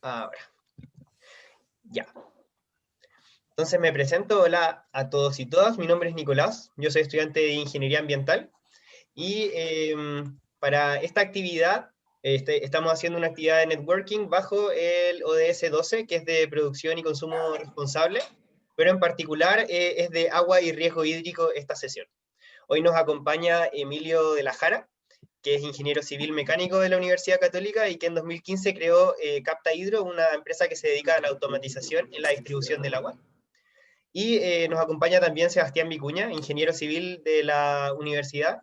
Ahora, ya. Entonces me presento, hola a todos y todas, mi nombre es Nicolás, yo soy estudiante de Ingeniería Ambiental y para esta actividad estamos haciendo una actividad de networking bajo el ODS 12, que es de producción y consumo responsable, pero en particular es de agua y riesgo hídrico esta sesión. Hoy nos acompaña Emilio de la Jara, que es ingeniero civil mecánico de la Universidad Católica y que en 2015 creó Capta Hidro, una empresa que se dedica a la automatización en la distribución del agua. Y nos acompaña también Sebastián Vicuña, ingeniero civil de la universidad,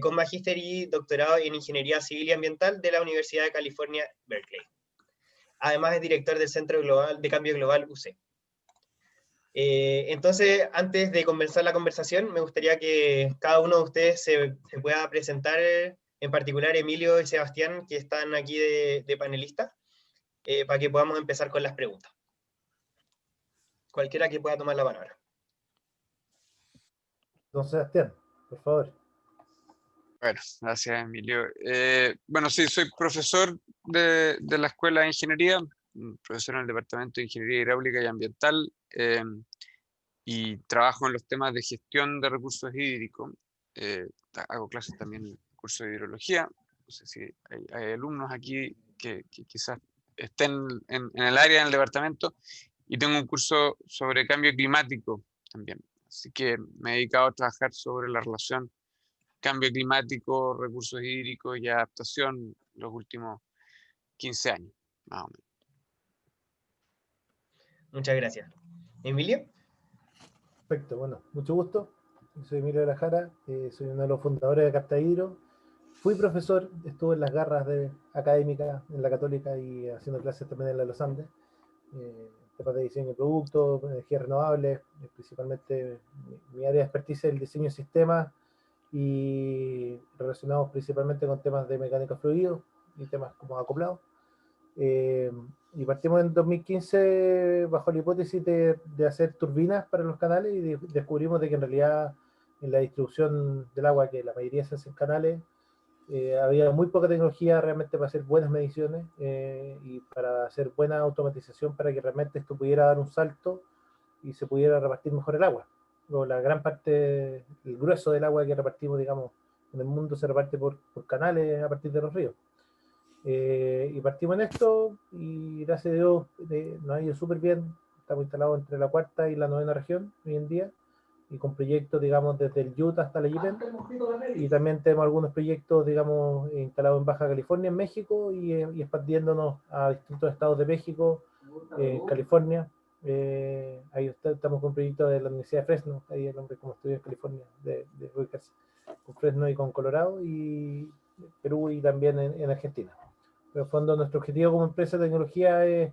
con magíster y doctorado en Ingeniería Civil y Ambiental de la Universidad de California, Berkeley. Además es director del Centro Global de Cambio Global UC. Entonces, antes de comenzar la conversación, me gustaría que cada uno de ustedes se pueda presentar, en particular Emilio y Sebastián, que están aquí de panelistas, para que podamos empezar con las preguntas. Cualquiera que pueda tomar la palabra. Don Sebastián, por favor. Bueno, gracias, Emilio. Bueno, sí, soy profesor de la Escuela de Ingeniería, profesor en el Departamento de Ingeniería Hidráulica y Ambiental, y trabajo en los temas de gestión de recursos hídricos. Hago clases también en el curso de hidrología. No sé si hay alumnos aquí que quizás estén en el área, en el departamento, y tengo un curso sobre cambio climático también. Así que me he dedicado a trabajar sobre la relación cambio climático, recursos hídricos y adaptación los últimos 15 años, más o menos. Muchas gracias. ¿Emilio? Perfecto, bueno, mucho gusto. Soy Emilio de la Jara, soy uno de los fundadores de Capta Hidro. Fui profesor, estuve en las garras académicas en la Católica y haciendo clases también en la de los Andes. Temas de diseño de productos, energías renovables, principalmente mi área de expertise es el diseño de sistemas y relacionados principalmente con temas de mecánica fluidos y temas como acoplados. Y partimos en 2015 bajo la hipótesis de hacer turbinas para los canales y descubrimos de que en realidad en la distribución del agua, que la mayoría se hace en canales, había muy poca tecnología realmente para hacer buenas mediciones y para hacer buena automatización para que realmente esto pudiera dar un salto y se pudiera repartir mejor el agua. Luego, la gran parte, el grueso del agua que repartimos, digamos, en el mundo se reparte por canales a partir de los ríos. Y partimos en esto y gracias a Dios nos ha ido súper bien. Estamos instalados entre la cuarta y la novena región hoy en día y con proyectos, digamos, desde el Utah hasta la Yipen. Y también tenemos algunos proyectos, digamos, instalados en Baja California, en México, y expandiéndonos a distintos estados de México, California. Ahí estamos con proyectos de la Universidad de Fresno, ahí el hombre como estudió en California, de ubicarse con Fresno y con Colorado, y Perú y también en Argentina. Pero en el fondo nuestro objetivo como empresa de tecnología es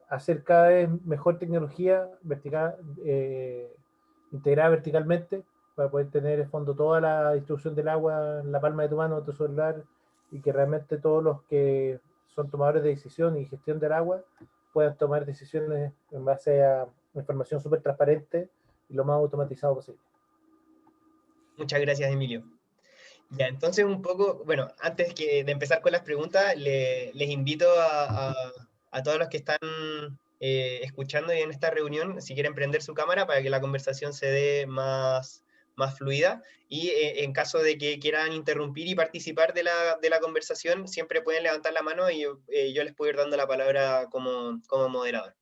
hacer cada vez mejor tecnología vertical, integrada verticalmente, para poder tener en fondo toda la distribución del agua en la palma de tu mano, de tu celular, y que realmente todos los que son tomadores de decisión y gestión del agua puedan tomar decisiones en base a información súper transparente y lo más automatizado posible. Muchas gracias, Emilio. Ya, entonces un poco, bueno, antes de empezar con las preguntas, les invito a todos los que están escuchando y en esta reunión, si quieren prender su cámara para que la conversación se dé más fluida, y en caso de que quieran interrumpir y participar de la conversación, siempre pueden levantar la mano y yo les puedo ir dando la palabra como moderador.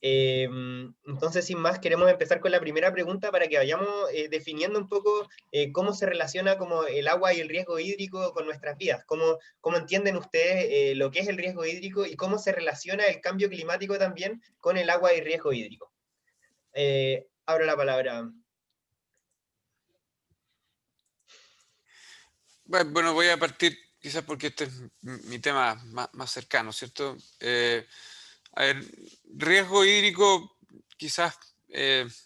Entonces, sin más, queremos empezar con la primera pregunta para que vayamos definiendo un poco cómo se relaciona como el agua y el riesgo hídrico con nuestras vidas. ¿Cómo entienden ustedes lo que es el riesgo hídrico y cómo se relaciona el cambio climático también con el agua y riesgo hídrico? Abro la palabra. Bueno, voy a partir quizás porque este es mi tema más cercano, ¿cierto? A ver, riesgo hídrico, quizás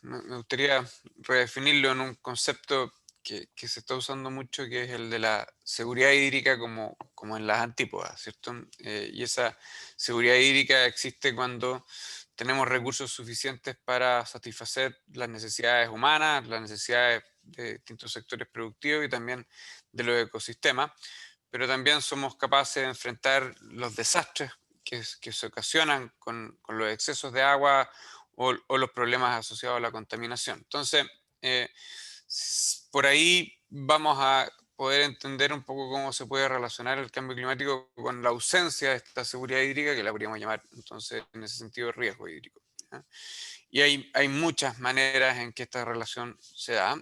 me gustaría redefinirlo en un concepto que se está usando mucho, que es el de la seguridad hídrica como en las antípodas, ¿cierto? Y esa seguridad hídrica existe cuando tenemos recursos suficientes para satisfacer las necesidades humanas, las necesidades de distintos sectores productivos y también de los ecosistemas, pero también somos capaces de enfrentar los desastres que se ocasionan con los excesos de agua o los problemas asociados a la contaminación. Entonces, por ahí vamos a poder entender un poco cómo se puede relacionar el cambio climático con la ausencia de esta seguridad hídrica, que la podríamos llamar entonces en ese sentido riesgo hídrico. Y hay muchas maneras en que esta relación se da.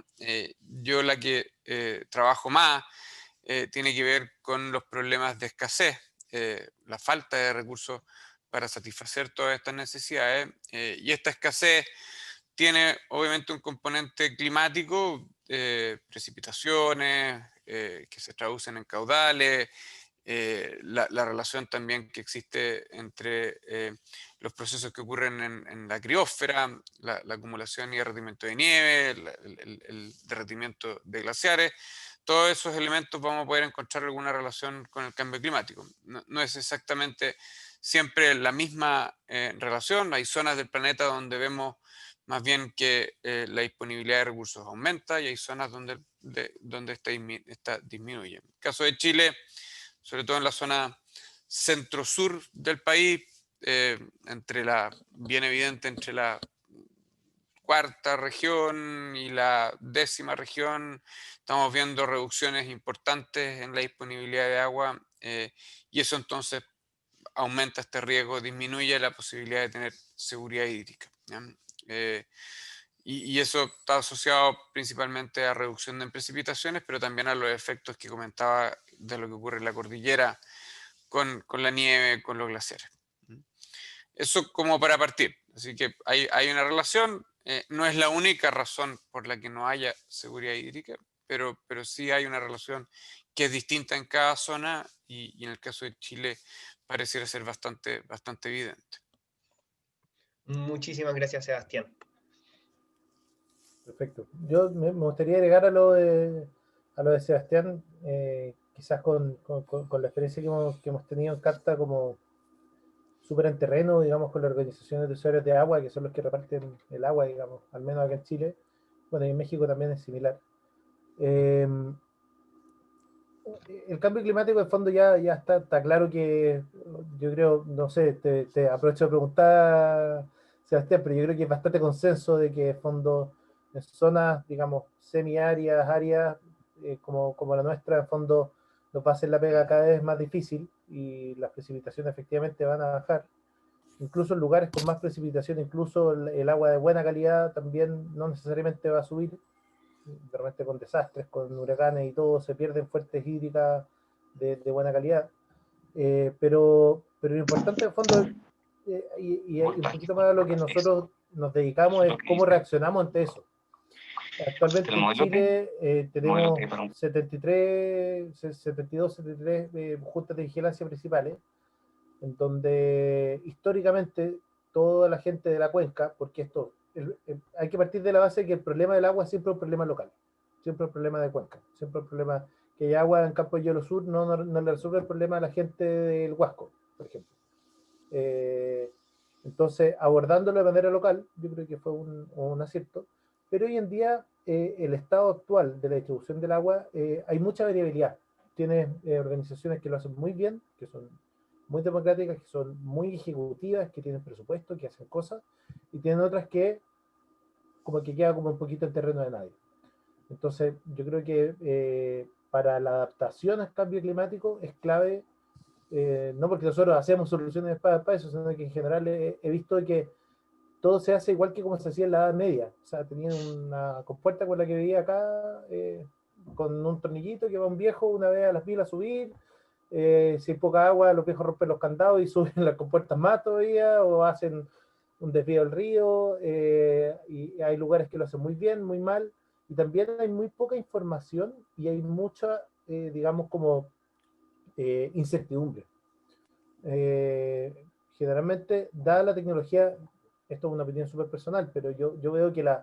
Yo la que trabajo más tiene que ver con los problemas de escasez, la falta de recursos para satisfacer todas estas necesidades. Y esta escasez tiene obviamente un componente climático, precipitaciones que se traducen en caudales, la relación también que existe entre los procesos que ocurren en la criósfera, la acumulación y derretimiento de nieve, el derretimiento de glaciares. Todos esos elementos vamos a poder encontrar alguna relación con el cambio climático. No es exactamente siempre la misma relación. Hay zonas del planeta donde vemos más bien que la disponibilidad de recursos aumenta y hay zonas donde esta disminuye. En el caso de Chile, sobre todo en la zona centro-sur del país, bien evidente entre la cuarta región y la 10ª región, estamos viendo reducciones importantes en la disponibilidad de agua y eso entonces aumenta este riesgo, disminuye la posibilidad de tener seguridad hídrica. Y eso está asociado principalmente a reducción de precipitaciones, pero también a los efectos que comentaba de lo que ocurre en la cordillera con la nieve, con los glaciares. Eso como para partir. Así que hay una relación, no es la única razón por la que no haya seguridad hídrica, pero sí hay una relación que es distinta en cada zona y en el caso de Chile pareciera ser bastante evidente. Muchísimas gracias, Sebastián. Perfecto. Yo me gustaría agregar a lo de Sebastián, quizás con la experiencia que hemos tenido en Carta como súper en terreno, digamos, con las organizaciones de usuarios de agua, que son los que reparten el agua, digamos, al menos acá en Chile. Bueno, y en México también es similar. El cambio climático, en fondo, ya está claro que, yo creo, no sé, te aprovecho de preguntar, Sebastián, pero yo creo que es bastante consenso de que, en fondo, en zonas, digamos, semiáridas, áreas, como la nuestra, en fondo, nos va a hacer la pega cada vez más difícil y las precipitaciones efectivamente van a bajar. Incluso en lugares con más precipitación, incluso el agua de buena calidad también no necesariamente va a subir. De repente con desastres, con huracanes y todo, se pierden fuentes hídricas de buena calidad. Pero lo importante en el fondo, y un poquito más a lo que nosotros nos dedicamos, es cómo reaccionamos ante eso. Actualmente en Chile tenemos 72, 73 juntas de vigilancia principales, en donde históricamente toda la gente de la cuenca, porque hay que partir de la base que el problema del agua siempre es un problema local, siempre es un problema de cuenca, siempre es un problema que hay agua en Campo de Hielo Sur, no le resuelve el problema a la gente del Huasco, por ejemplo. Entonces, abordándolo de manera local, yo creo que fue un acierto, pero hoy en día el estado actual de la distribución del agua, hay mucha variabilidad. Tienes organizaciones que lo hacen muy bien, que son muy democráticas, que son muy ejecutivas, que tienen presupuesto, que hacen cosas, y tienen otras que como que queda como un poquito en terreno de nadie. Entonces, yo creo que para la adaptación al cambio climático es clave, no porque nosotros hacemos soluciones para eso, sino que en general he visto que todo se hace igual que como se hacía en la Edad Media. O sea, tenían una compuerta con la que veía acá, con un tornillito que va un viejo una vez a las pilas a subir. Si hay poca agua, los viejos rompen los candados y suben las compuertas más todavía, o hacen un desvío del río, y hay lugares que lo hacen muy bien, muy mal, y también hay muy poca información y hay mucha, digamos, como incertidumbre. Generalmente, dada la tecnología, esto es una opinión súper personal, pero yo veo que lo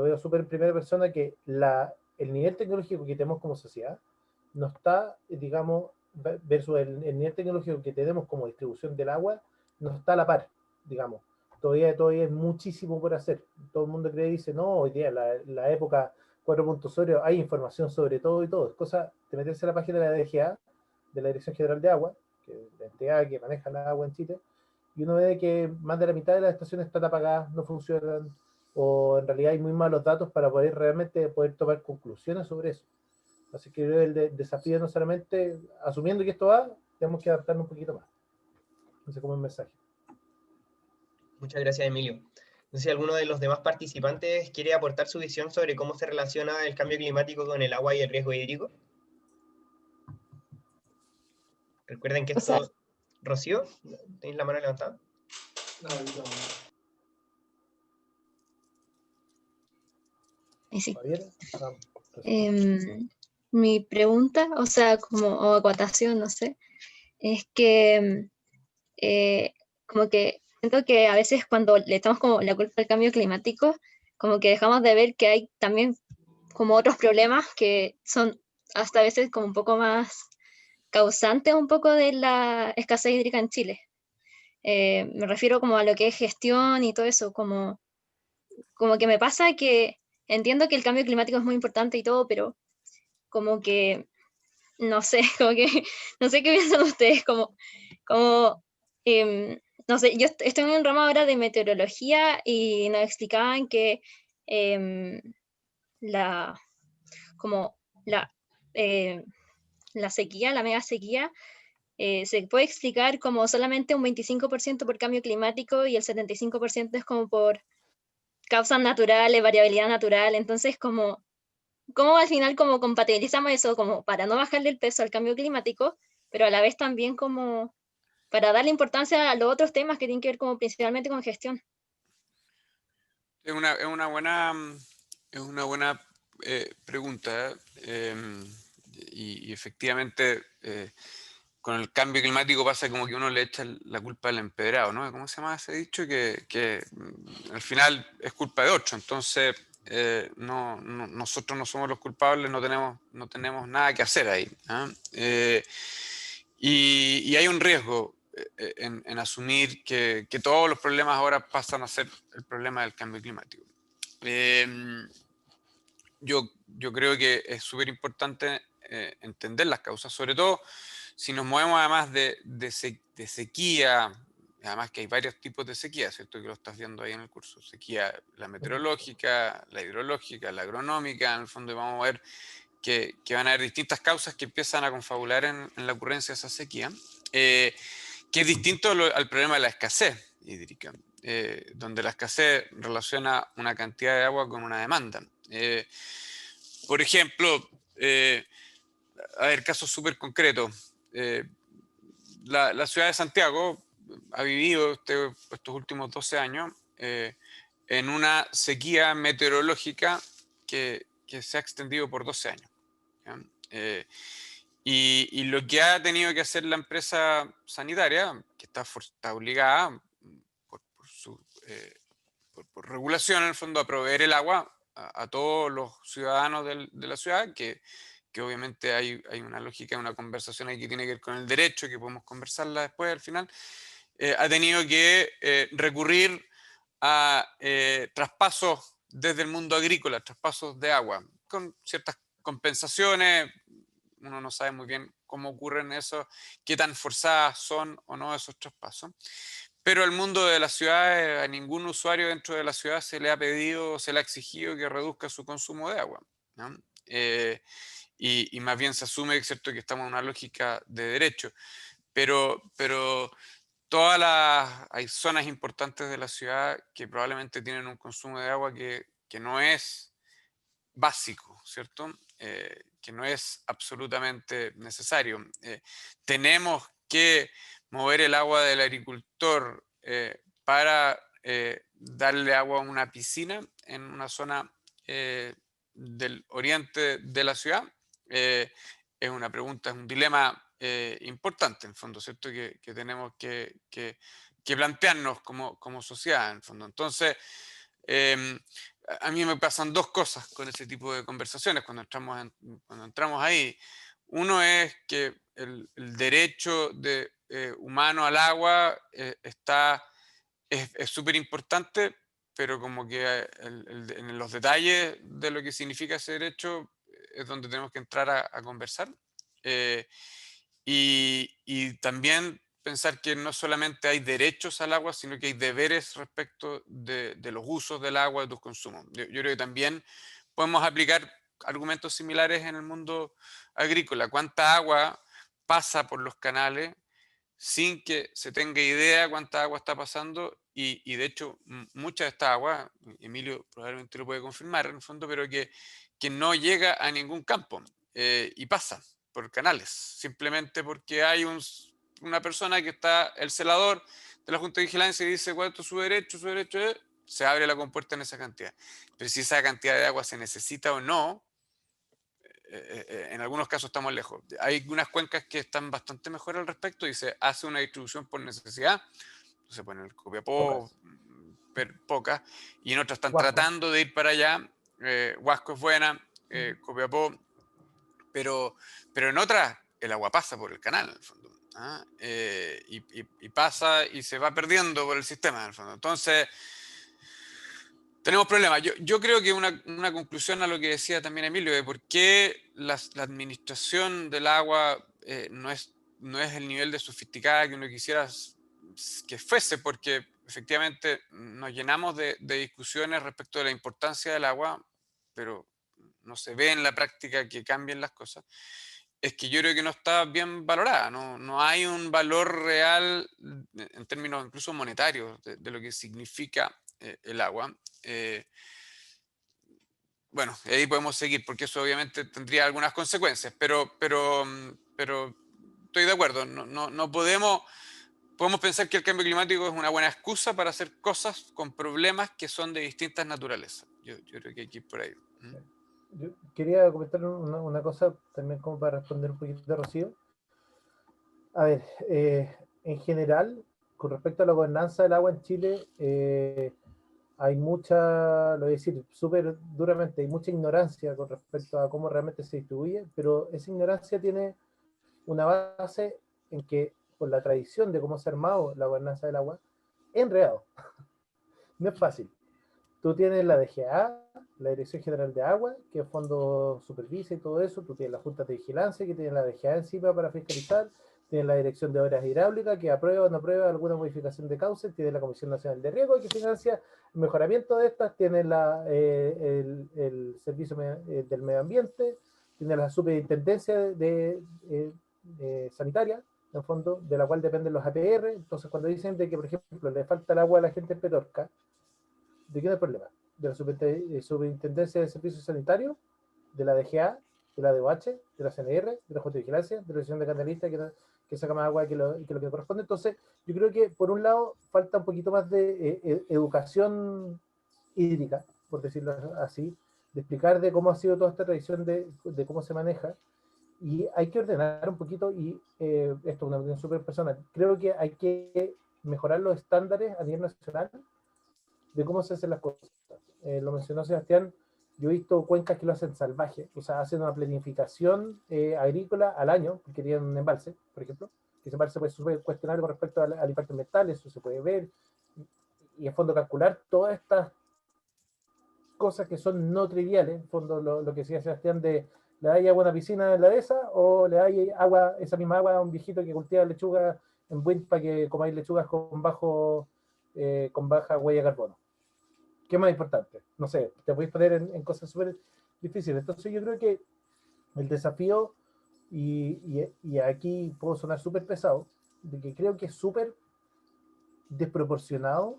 veo súper en primera persona, que el nivel tecnológico que tenemos como sociedad no está, digamos, versus el nivel tecnológico que tenemos como distribución del agua, no está a la par, digamos. Todavía es muchísimo por hacer. Todo el mundo cree y dice, no, hoy día la época 4.0 hay información sobre todo y todo. Es cosa de meterse a la página de la DGA, de la Dirección General de Agua, que es la entidad que maneja el agua en Chile, y uno ve que más de la mitad de las estaciones están apagadas, no funcionan, o en realidad hay muy malos datos para poder realmente poder tomar conclusiones sobre eso. Así que el desafío no solamente, asumiendo que esto va, tenemos que adaptarnos un poquito más. No sé cómo es el mensaje. Muchas gracias, Emilio. No sé si alguno de los demás participantes quiere aportar su visión sobre cómo se relaciona el cambio climático con el agua y el riesgo hídrico. Recuerden que O sea, esto... Rocío, ¿tenéis la mano levantada? sí. Javier, vamos. Mi pregunta, o sea, o acotación, no sé, es que como que siento que a veces cuando le echamos como la culpa al cambio climático, como que dejamos de ver que hay también como otros problemas que son hasta a veces como un poco más causantes un poco de la escasez hídrica en Chile. Me refiero como a lo que es gestión y todo eso, como que me pasa que entiendo que el cambio climático es muy importante y todo, pero como que, no sé, como que, no sé qué piensan ustedes, como no sé, yo estoy en un ramo ahora de meteorología y nos explicaban que em, la, como eh, la sequía, la mega sequía, se puede explicar como solamente un 25% por cambio climático y el 75% es como por causas naturales, variabilidad natural, entonces ¿cómo al final como compatibilizamos eso como para no bajarle el peso al cambio climático, pero a la vez también como para darle importancia a los otros temas que tienen que ver como principalmente con gestión? Es una buena pregunta. Y efectivamente, con el cambio climático pasa como que uno le echa la culpa al empedrado, ¿no? ¿Cómo se llama ese dicho? Que al final es culpa de otro. Entonces, nosotros no somos los culpables, no tenemos nada que hacer ahí. ¿Ah? Y hay un riesgo en asumir que todos los problemas ahora pasan a ser el problema del cambio climático. Yo creo que es súper importante entender las causas, sobre todo si nos movemos además de sequía, además que hay varios tipos de sequía, ¿cierto? Que lo estás viendo ahí en el curso. Sequía, la meteorológica, la hidrológica, la agronómica, en el fondo vamos a ver que van a haber distintas causas que empiezan a confabular en la ocurrencia de esa sequía, que es distinto al problema de la escasez hídrica, donde la escasez relaciona una cantidad de agua con una demanda. Por ejemplo, a ver, casos súper concretos. La ciudad de Santiago ha vivido estos últimos 12 años en una sequía meteorológica que se ha extendido por 12 años. Y lo que ha tenido que hacer la empresa sanitaria, que está obligada por regulación en el fondo a proveer el agua a todos los ciudadanos de la ciudad, que obviamente hay una lógica, una conversación ahí que tiene que ver con el derecho, que podemos conversarla después al final, ha tenido que recurrir a traspasos desde el mundo agrícola, traspasos de agua, con ciertas compensaciones. Uno no sabe muy bien cómo ocurren eso, qué tan forzadas son o no esos traspasos. Pero al mundo de las ciudades, a ningún usuario dentro de la ciudad se le ha pedido, se le ha exigido que reduzca su consumo de agua, ¿no? Y más bien se asume, ¿cierto?, que estamos en una lógica de derecho. Pero hay zonas importantes de la ciudad que probablemente tienen un consumo de agua que no es básico, ¿cierto? Que no es absolutamente necesario. Tenemos que mover el agua del agricultor para darle agua a una piscina en una zona del oriente de la ciudad. Es una pregunta, es un dilema importante, en el fondo, ¿cierto? Que tenemos que plantearnos como sociedad, en el fondo. Entonces, a mí me pasan dos cosas con ese tipo de conversaciones cuando entramos ahí. Uno es que el derecho humano al agua es súper importante, pero como que en los detalles de lo que significa ese derecho es donde tenemos que entrar a conversar. Y también pensar que no solamente hay derechos al agua, sino que hay deberes respecto de los usos del agua, de tus consumos. Yo creo que también podemos aplicar argumentos similares en el mundo agrícola. ¿Cuánta agua pasa por los canales sin que se tenga idea cuánta agua está pasando? Y de hecho, mucha de esta agua, Emilio probablemente lo puede confirmar en el fondo, pero que no llega a ningún campo y pasa por canales, simplemente porque hay una persona que está, el celador de la Junta de Vigilancia, y dice cuánto es su derecho es, se abre la compuerta en esa cantidad. Pero si esa cantidad de agua se necesita o no, en algunos casos estamos lejos. Hay unas cuencas que están bastante mejor al respecto y se hace una distribución por necesidad. Se pone el Copiapó, pocas, y en otras están Huasco. tratando de ir para allá. Huasco es buena, Copiapó, pero en otras el agua pasa por el canal, en el fondo. Y pasa y se va perdiendo por el sistema, en el fondo. Entonces, tenemos problemas. Yo creo que una conclusión a lo que decía también Emilio, de por qué la administración del agua no es el nivel de sofisticada que uno quisiera que fuese, porque efectivamente nos llenamos de discusiones respecto de la importancia del agua, pero no se ve en la práctica que cambien las cosas. Es que yo creo que no está bien valorada, no hay un valor real en términos incluso monetarios de lo que significa el agua. Bueno, ahí podemos seguir porque eso obviamente tendría algunas consecuencias, pero estoy de acuerdo, no podemos pensar que el cambio climático es una buena excusa para hacer cosas con problemas que son de distintas naturalezas. Yo creo que hay que ir por ahí. Yo quería comentar una cosa también como para responder un poquito de Rocío. A ver, en general, con respecto a la gobernanza del agua en Chile, hay mucha, lo voy a decir súper duramente, hay mucha ignorancia con respecto a cómo realmente se distribuye, pero esa ignorancia tiene una base en que, por la tradición de cómo se ha armado la gobernanza del agua, es enredado. No es fácil. Tú tienes la DGA, la Dirección General de Agua, que en fondo supervisa y todo eso. Tú tienes la Junta de Vigilancia, que tiene la DGA encima para fiscalizar. Tienes la Dirección de Obras Hidráulicas, que aprueba o no aprueba alguna modificación de cauce. Tienes la Comisión Nacional de Riego, que financia el mejoramiento de estas. Tienes el Servicio del Medio Ambiente. Tienes la Superintendencia Sanitaria, en fondo, de la cual dependen los APR. Entonces, cuando dicen de que, por ejemplo, le falta el agua a la gente en Petorca, ¿de quién es el problema? De la Superintendencia de Servicios Sanitarios, de la DGA, de la DOH, de la CNR, de la Junta de Vigilancia, de la Dirección de Canalistas, que saca más agua que lo que corresponde. Entonces, yo creo que, por un lado, falta un poquito más de educación hídrica, por decirlo así, de explicar de cómo ha sido toda esta tradición de cómo se maneja, y hay que ordenar un poquito, y esto es una opinión súper personal, creo que hay que mejorar los estándares a nivel nacional de cómo se hacen las cosas. Lo mencionó Sebastián, yo he visto cuencas que lo hacen salvaje, o sea, hacen una planificación agrícola al año, que querían un embalse, por ejemplo, que ese embalse puede ser cuestionable con respecto al impacto ambiental, eso se puede ver, y en fondo calcular todas estas cosas que son no triviales, en fondo lo que decía Sebastián de le dais agua a una piscina en la dehesa o le dais agua, esa misma agua a un viejito que cultiva lechuga en Buin para que comáis lechugas con baja huella de carbono. ¿Qué es más importante? No sé, te podéis poner en cosas súper difíciles. Entonces yo creo que el desafío, y aquí puedo sonar súper pesado, de que creo que es súper desproporcionado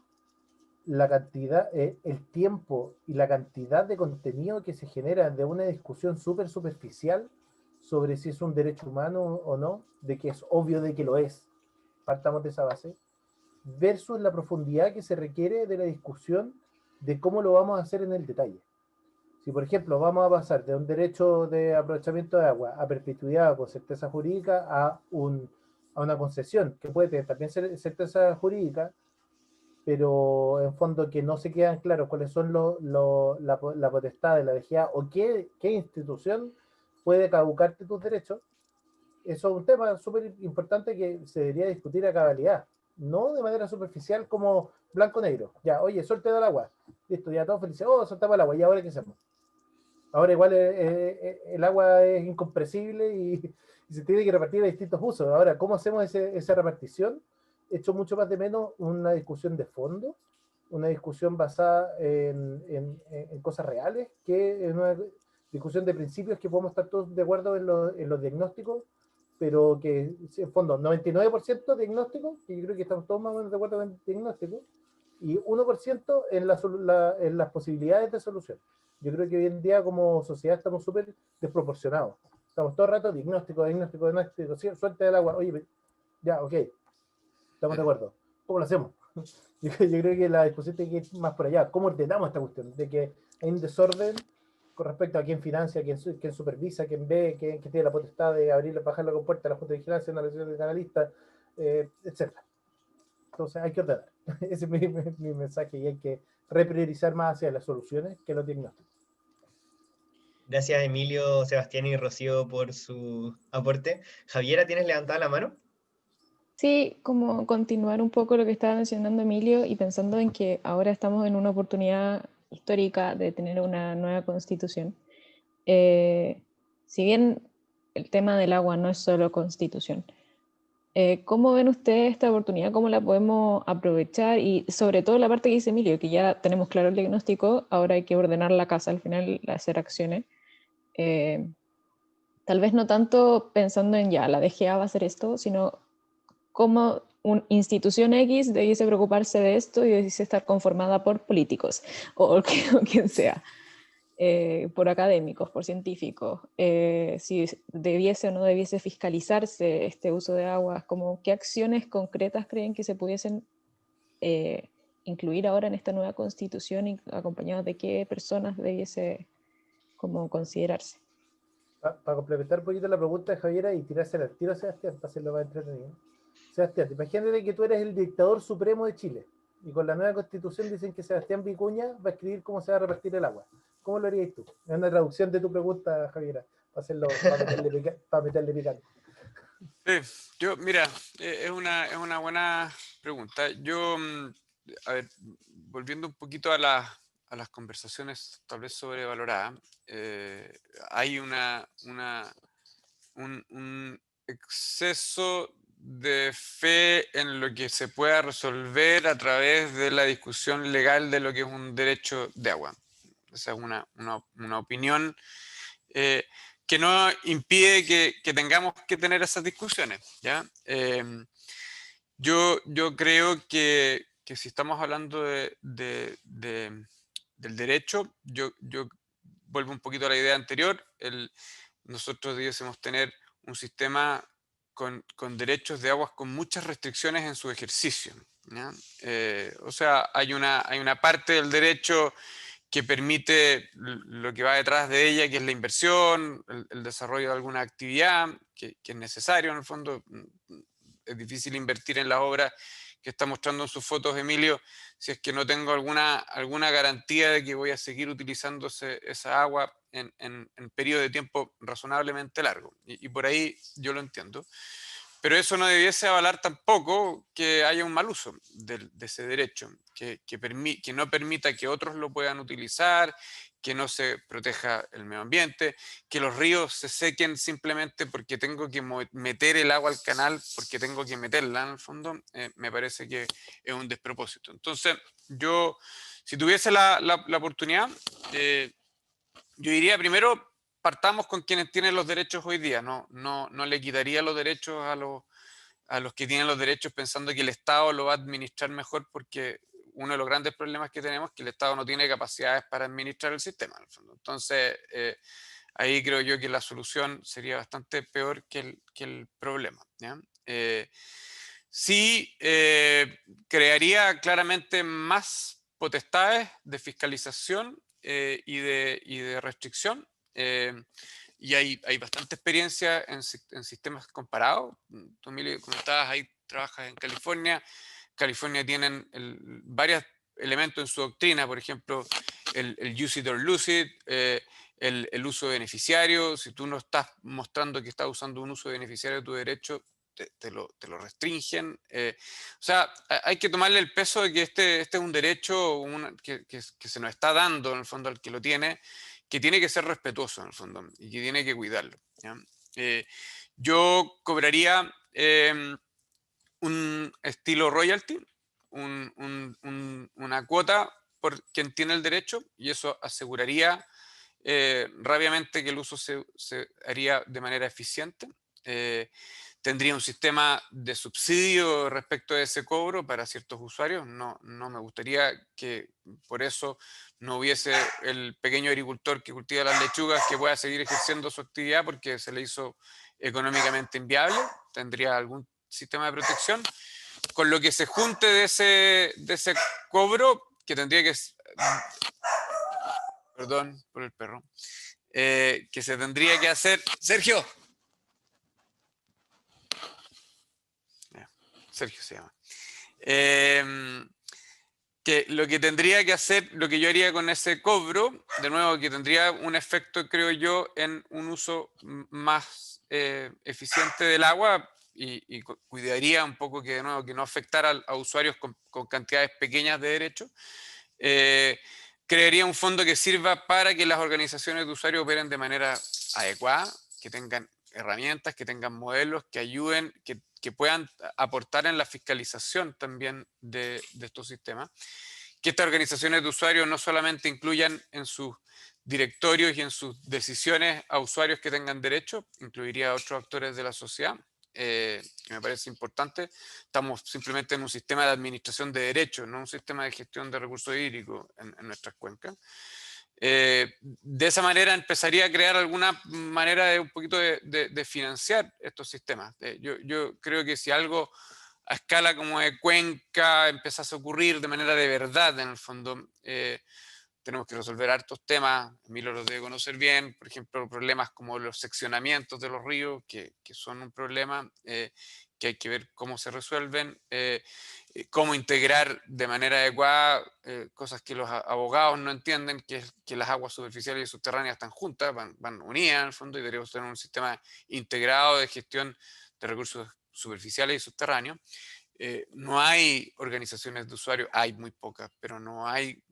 la cantidad, el tiempo y la cantidad de contenido que se genera de una discusión súper superficial sobre si es un derecho humano o no, de que es obvio de que lo es, partamos de esa base, versus la profundidad que se requiere de la discusión de cómo lo vamos a hacer en el detalle. Si, por ejemplo, vamos a pasar de un derecho de aprovechamiento de agua a perpetuidad con certeza jurídica a una concesión, que puede tener también certeza jurídica, pero en fondo que no se quedan claros cuáles son la potestad de la DGA o qué institución puede caducarte tus derechos, eso es un tema súper importante que se debería discutir a cabalidad. no de manera superficial como blanco-negro. Ya, oye, suelte del agua. Listo, ya todos felices. Oh, soltamos el agua. ¿Y ahora qué hacemos? Ahora igual el agua es incompresible y se tiene que repartir a distintos usos. Ahora, ¿cómo hacemos esa repartición? He hecho mucho más de menos una discusión de fondo, una discusión basada en cosas reales, que en una discusión de principios que podemos estar todos de acuerdo en los diagnósticos, pero que en fondo 99% diagnóstico, que yo creo que estamos todos más o menos de acuerdo en el diagnóstico, y 1% en las posibilidades de solución. Yo creo que hoy en día como sociedad estamos súper desproporcionados. Estamos todo el rato diagnóstico, suerte del agua, oye, ya, ok, estamos de acuerdo. ¿Cómo lo hacemos? Yo creo que la discusión tiene que ir más por allá. ¿Cómo ordenamos esta cuestión? De que hay un desorden con respecto a quién financia, quién supervisa, quién ve, quién tiene la potestad de abrir, bajar la compuerta, la junta de vigilancia, una elección de canalista, etc. Entonces hay que ordenar. Ese es mi mensaje, y hay que repriorizar más hacia las soluciones que los diagnósticos. Gracias Emilio, Sebastián y Rocío por su aporte. Javiera, ¿tienes levantada la mano? Sí, como continuar un poco lo que estaba mencionando Emilio y pensando en que ahora estamos en una oportunidad histórica de tener una nueva constitución. Si bien el tema del agua no es solo constitución, ¿cómo ven ustedes esta oportunidad? ¿Cómo la podemos aprovechar? Y sobre todo la parte que dice Emilio, que ya tenemos claro el diagnóstico, ahora hay que ordenar la casa, al final hacer acciones. Tal vez no tanto pensando en ya, la DGA va a hacer esto, sino cómo una institución X debiese preocuparse de esto y debiese estar conformada por políticos o quien sea. Por académicos, por científicos, si debiese o no debiese fiscalizarse este uso de aguas, como qué acciones concretas creen que se pudiesen incluir ahora en esta nueva constitución y acompañados de qué personas debiese como considerarse. Para complementar un poquito la pregunta de Javiera y tirarse al tiro a Sebastián, para hacerlo más entretenido. Sebastián, imagínate que tú eres el dictador supremo de Chile y con la nueva constitución dicen que Sebastián Vicuña va a escribir cómo se va a repartir el agua. ¿Cómo lo harías tú? Es una traducción de tu pregunta, Javiera, para meterle picante. Sí, yo, mira, es una buena pregunta. Yo, a ver, volviendo un poquito a las conversaciones tal vez sobrevaloradas, hay un exceso de fe en lo que se pueda resolver a través de la discusión legal de lo que es un derecho de agua. Esa es una opinión que no impide que tengamos que tener esas discusiones, ¿ya? Yo creo que si estamos hablando del derecho, yo vuelvo un poquito a la idea anterior, nosotros debiésemos tener un sistema con derechos de aguas con muchas restricciones en su ejercicio, ¿ya? O sea, hay una parte del derecho que permite lo que va detrás de ella, que es la inversión, el desarrollo de alguna actividad, que es necesario en el fondo. Es difícil invertir en las obras que está mostrando en sus fotos Emilio, si es que no tengo alguna garantía de que voy a seguir utilizando esa agua en periodo de tiempo razonablemente largo. Y por ahí yo lo entiendo. Pero eso no debiese avalar tampoco que haya un mal uso de ese derecho, que no permita que otros lo puedan utilizar, que no se proteja el medio ambiente, que los ríos se sequen simplemente porque tengo que meter el agua al canal, porque tengo que meterla en el fondo, me parece que es un despropósito. Entonces, yo, si tuviese la oportunidad, yo diría primero, partamos con quienes tienen los derechos hoy día, no le quitaría los derechos a los que tienen los derechos pensando que el Estado lo va a administrar mejor, porque uno de los grandes problemas que tenemos es que el Estado no tiene capacidades para administrar el sistema, en el fondo. Entonces, ahí creo yo que la solución sería bastante peor que el problema, ¿ya? Sí, crearía claramente más potestades de fiscalización y de restricción. Y hay bastante experiencia en sistemas comparados. Tú, Emilio, comentabas, ahí trabajas en California. California tienen varios elementos en su doctrina, por ejemplo, el use it or lose it, el uso beneficiario. Si tú no estás mostrando que estás usando un uso beneficiario de tu derecho, te lo restringen. O sea, hay que tomarle el peso de que este es un derecho que se nos está dando en el fondo al que lo tiene, que tiene que ser respetuoso en el fondo y que tiene que cuidarlo, ¿ya? Yo cobraría un estilo royalty, una cuota por quien tiene el derecho, y eso aseguraría rápidamente que el uso se haría de manera eficiente. Tendría un sistema de subsidio respecto a ese cobro para ciertos usuarios. No me gustaría que por eso no hubiese el pequeño agricultor que cultiva las lechugas que pueda seguir ejerciendo su actividad porque se le hizo económicamente inviable. Tendría algún sistema de protección. Con lo que se junte de ese cobro, que tendría que... Perdón por el perro. Que se tendría que hacer... ¡Sergio! Sergio se llama. Que lo que tendría que hacer, lo que yo haría con ese cobro, de nuevo, que tendría un efecto, creo yo, en un uso más eficiente del agua y cuidaría un poco que, de nuevo, que no afectara a usuarios con cantidades pequeñas de derechos. Crearía un fondo que sirva para que las organizaciones de usuarios operen de manera adecuada, que tengan herramientas, que tengan modelos, que ayuden, que puedan aportar en la fiscalización también de estos sistemas. Que estas organizaciones de usuarios no solamente incluyan en sus directorios y en sus decisiones a usuarios que tengan derecho, incluiría a otros actores de la sociedad, que me parece importante. Estamos simplemente en un sistema de administración de derechos, no un sistema de gestión de recursos hídricos en nuestras cuencas. De esa manera empezaría a crear alguna manera de un poquito de financiar estos sistemas. Yo creo que si algo a escala como de cuenca empezase a ocurrir de manera de verdad, en el fondo, tenemos que resolver hartos temas. Emilio los debe conocer bien, por ejemplo, problemas como los seccionamientos de los ríos, que son un problema que hay que ver cómo se resuelven, cómo integrar de manera adecuada cosas que los abogados no entienden, que es que las aguas superficiales y subterráneas están juntas, van unidas en el fondo, y deberíamos tener un sistema integrado de gestión de recursos superficiales y subterráneos. No hay organizaciones de usuarios, hay muy pocas, pero no hay,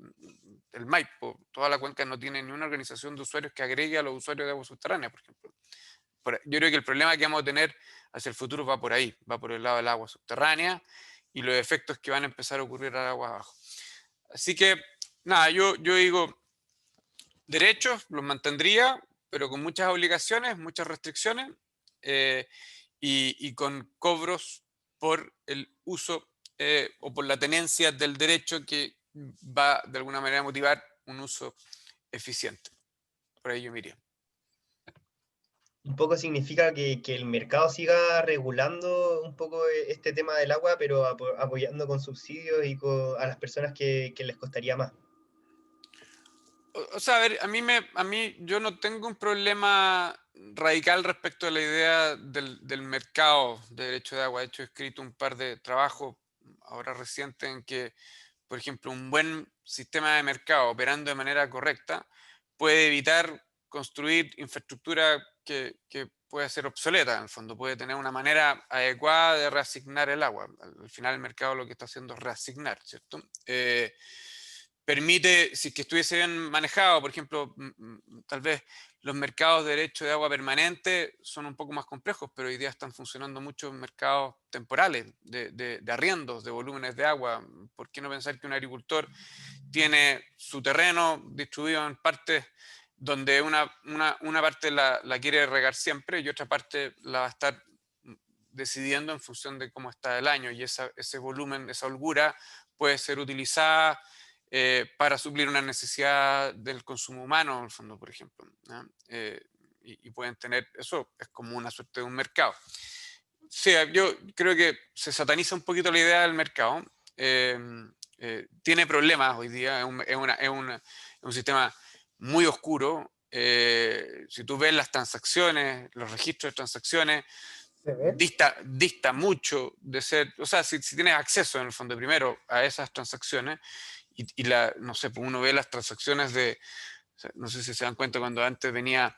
el Maipo, toda la cuenca no tiene ni una organización de usuarios que agregue a los usuarios de aguas subterráneas, por ejemplo. Yo creo que el problema que vamos a tener hacia el futuro va por ahí, va por el lado del agua subterránea y los efectos que van a empezar a ocurrir al agua abajo. Así que, nada, yo digo, derechos los mantendría, pero con muchas obligaciones, muchas restricciones, y con cobros por el uso o por la tenencia del derecho que va de alguna manera a motivar un uso eficiente. Por ahí yo me iría. Un poco significa que el mercado siga regulando un poco este tema del agua, pero apoyando con subsidios y a las personas que les costaría más. O sea, a ver, a mí yo no tengo un problema radical respecto a la idea del mercado de derecho de agua. De hecho, he escrito un par de trabajos ahora recientes en que, por ejemplo, un buen sistema de mercado operando de manera correcta puede evitar construir infraestructura que puede ser obsoleta, en el fondo, puede tener una manera adecuada de reasignar el agua. Al final el mercado lo que está haciendo es reasignar, ¿cierto? Permite, si es que estuviese bien manejado, por ejemplo, tal vez los mercados de derecho de agua permanente son un poco más complejos, pero hoy día están funcionando muchos mercados temporales de arriendos, de volúmenes de agua. ¿Por qué no pensar que un agricultor tiene su terreno distribuido en partes donde una parte la quiere regar siempre y otra parte la va a estar decidiendo en función de cómo está el año, y ese volumen, esa holgura puede ser utilizada para suplir una necesidad del consumo humano, en el fondo, por ejemplo, ¿no? Y pueden tener, eso es como una suerte de un mercado. Sí, yo creo que se sataniza un poquito la idea del mercado. Tiene problemas hoy día, es un sistema muy oscuro. Si tú ves las transacciones, los registros de transacciones, dista mucho de ser, o sea, si tienes acceso en el fondo primero a esas transacciones, no sé, pues uno ve las transacciones de sea, no sé si se dan cuenta cuando antes venía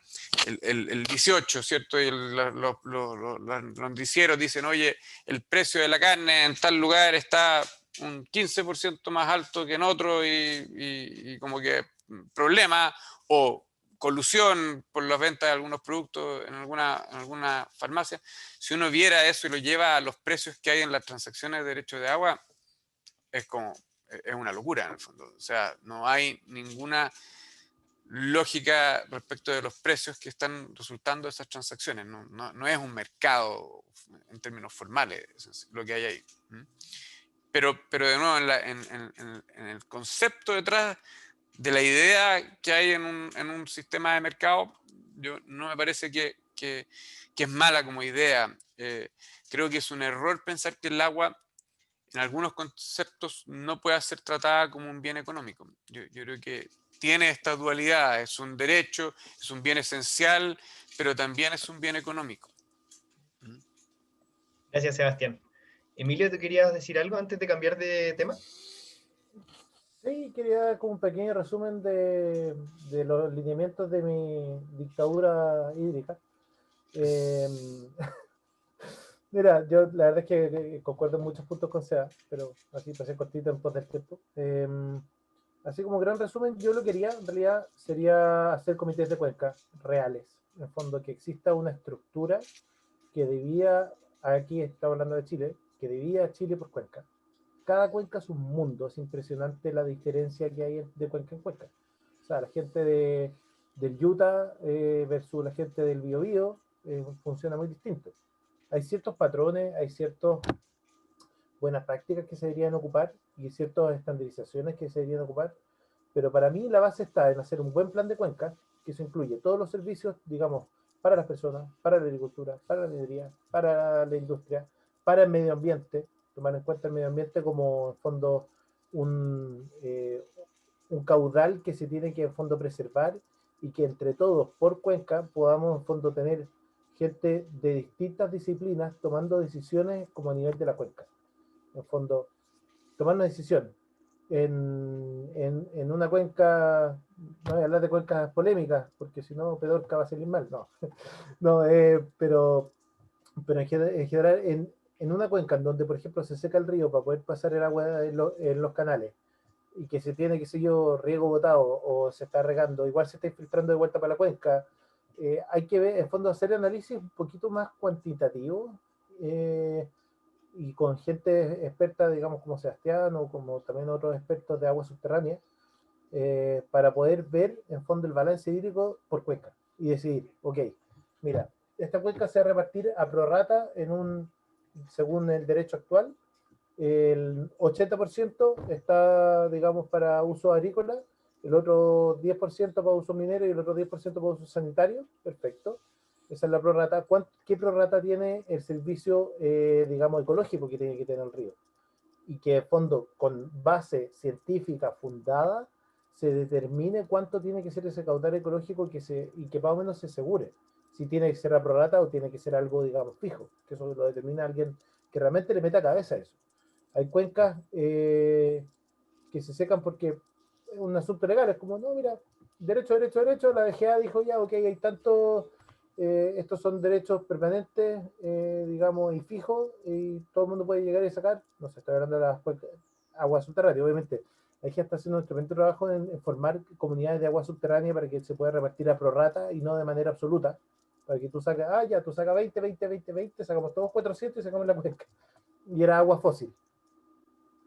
el 18, ¿cierto? Y los noticieros dicen, oye, el precio de la carne en tal lugar está un 15% más alto que en otro y como que problema o colusión por las ventas de algunos productos en alguna farmacia. Si uno viera eso y lo lleva a los precios que hay en las transacciones de derecho de agua, es una locura en el fondo. O sea, no hay ninguna lógica respecto de los precios que están resultando de esas transacciones. No es un mercado en términos formales lo que hay ahí. Pero de nuevo, en el concepto detrás de la idea que hay en un sistema de mercado, yo no me parece que es mala como idea. Creo que es un error pensar que el agua en algunos conceptos no puede ser tratada como un bien económico. Yo creo que tiene esta dualidad, es un derecho, es un bien esencial, pero también es un bien económico. Gracias, Sebastián. Emilio, ¿tú querías decir algo antes de cambiar de tema? Sí, quería dar como un pequeño resumen de los lineamientos de mi dictadura hídrica. Mira, yo la verdad es que concuerdo en muchos puntos con Seba, pero así pasé cortito en pos del tiempo. Así como gran resumen, yo lo que quería en realidad sería hacer comités de cuenca reales. En el fondo, que exista una estructura que debía, aquí estamos hablando de Chile, que debía Chile por cuenca. Cada cuenca es un mundo, es impresionante la diferencia que hay de cuenca en cuenca. O sea, la gente del Utah versus la gente del Biobío funciona muy distinto. Hay ciertos patrones, hay ciertas buenas prácticas que se deberían ocupar y ciertas estandarizaciones que se deberían ocupar, pero para mí la base está en hacer un buen plan de cuenca, que eso incluye todos los servicios, digamos, para las personas, para la agricultura, para la minería, para la industria, para el medio ambiente, tomar en cuenta el medio ambiente como, en fondo, un caudal que se tiene que, en fondo, preservar y que entre todos, por cuenca, podamos, en fondo, tener gente de distintas disciplinas tomando decisiones como a nivel de la cuenca. En fondo, tomar una decisión en una cuenca, no voy a hablar de cuencas polémicas, porque si no, Pedorca va a salir mal, no, no pero en general, en una cuenca en donde, por ejemplo, se seca el río para poder pasar el agua en los canales, y que se tiene, qué sé yo, riego botado, o se está regando, igual se está infiltrando de vuelta para la cuenca, hay que ver, en fondo, hacer análisis un poquito más cuantitativo, y con gente experta, digamos, como Sebastián o como también otros expertos de agua subterránea, para poder ver en fondo el balance hídrico por cuenca y decidir, ok, mira, esta cuenca se va a repartir a prorrata según el derecho actual, el 80% está, digamos, para uso agrícola, el otro 10% para uso minero y el otro 10% para uso sanitario, perfecto. Esa es la prorrata. ¿Qué prorrata tiene el servicio, digamos, ecológico que tiene que tener el río? Y que, de fondo, con base científica fundada, se determine cuánto tiene que ser ese caudal ecológico y que más o menos se asegure. Si tiene que ser la prorrata o tiene que ser algo, digamos, fijo, que eso lo determina alguien que realmente le meta cabeza a eso. Hay cuencas que se secan porque es un asunto legal, es como, no, mira, derecho, la DGA dijo ya, ok, hay tanto, estos son derechos permanentes, digamos, y fijos, y todo el mundo puede llegar y sacar, no sé, estoy hablando de las cuencas, agua subterránea, obviamente. La DGA está haciendo un tremendo trabajo en formar comunidades de agua subterránea para que se pueda repartir a prorrata y no de manera absoluta, para que tú sacas, ya, tú sacas 20, sacamos todos 400 y sacamos la cuenca. Y era agua fósil.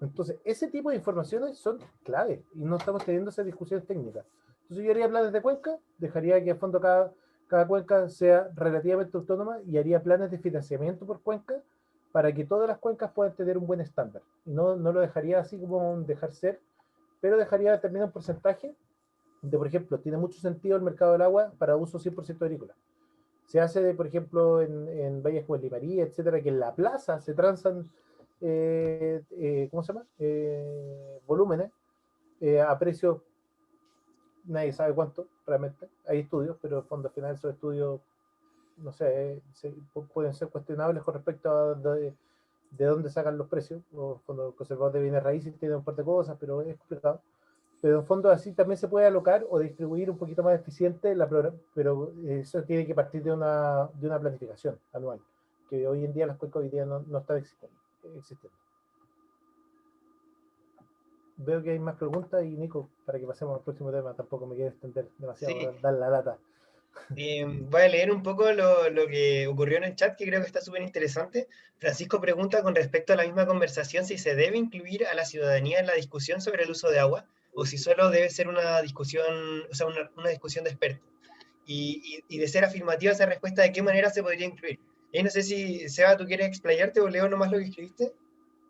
Entonces, ese tipo de informaciones son clave y no estamos teniendo esas discusiones técnicas. Entonces, yo haría planes de cuenca, dejaría que a fondo cada cuenca sea relativamente autónoma y haría planes de financiamiento por cuenca para que todas las cuencas puedan tener un buen estándar. Y no lo dejaría así como un dejar ser, pero dejaría determinado un porcentaje de, por ejemplo, tiene mucho sentido el mercado del agua para uso 100% agrícola. Se hace, por ejemplo, en valles como el Limarí, etcétera, que en la plaza se transan ¿cómo se llama? Volúmenes a precio, nadie sabe cuánto realmente. Hay estudios, pero en fondo al final esos estudios, no sé, pueden ser cuestionables con respecto a de dónde sacan los precios. O cuando el conservador de bienes raíces tiene un par de cosas, pero es complicado. pero en fondo así también se puede alocar o distribuir un poquito más eficiente, pero eso tiene que partir de una planificación anual, que hoy en día las cuencas hoy día no están existiendo. Veo que hay más preguntas y Nico, para que pasemos al próximo tema, tampoco me quiero extender demasiado, Sí. dar la lata. Voy a leer un poco lo que ocurrió en el chat, que creo que está súper interesante. Francisco pregunta con respecto a la misma conversación si se debe incluir a la ciudadanía en la discusión sobre el uso de agua o si solo debe ser una discusión, o sea, una discusión de expertos. Y de ser afirmativa esa respuesta, ¿de qué manera se podría incluir? Y no sé si, Seba, ¿tú quieres explayarte o leo nomás lo que escribiste?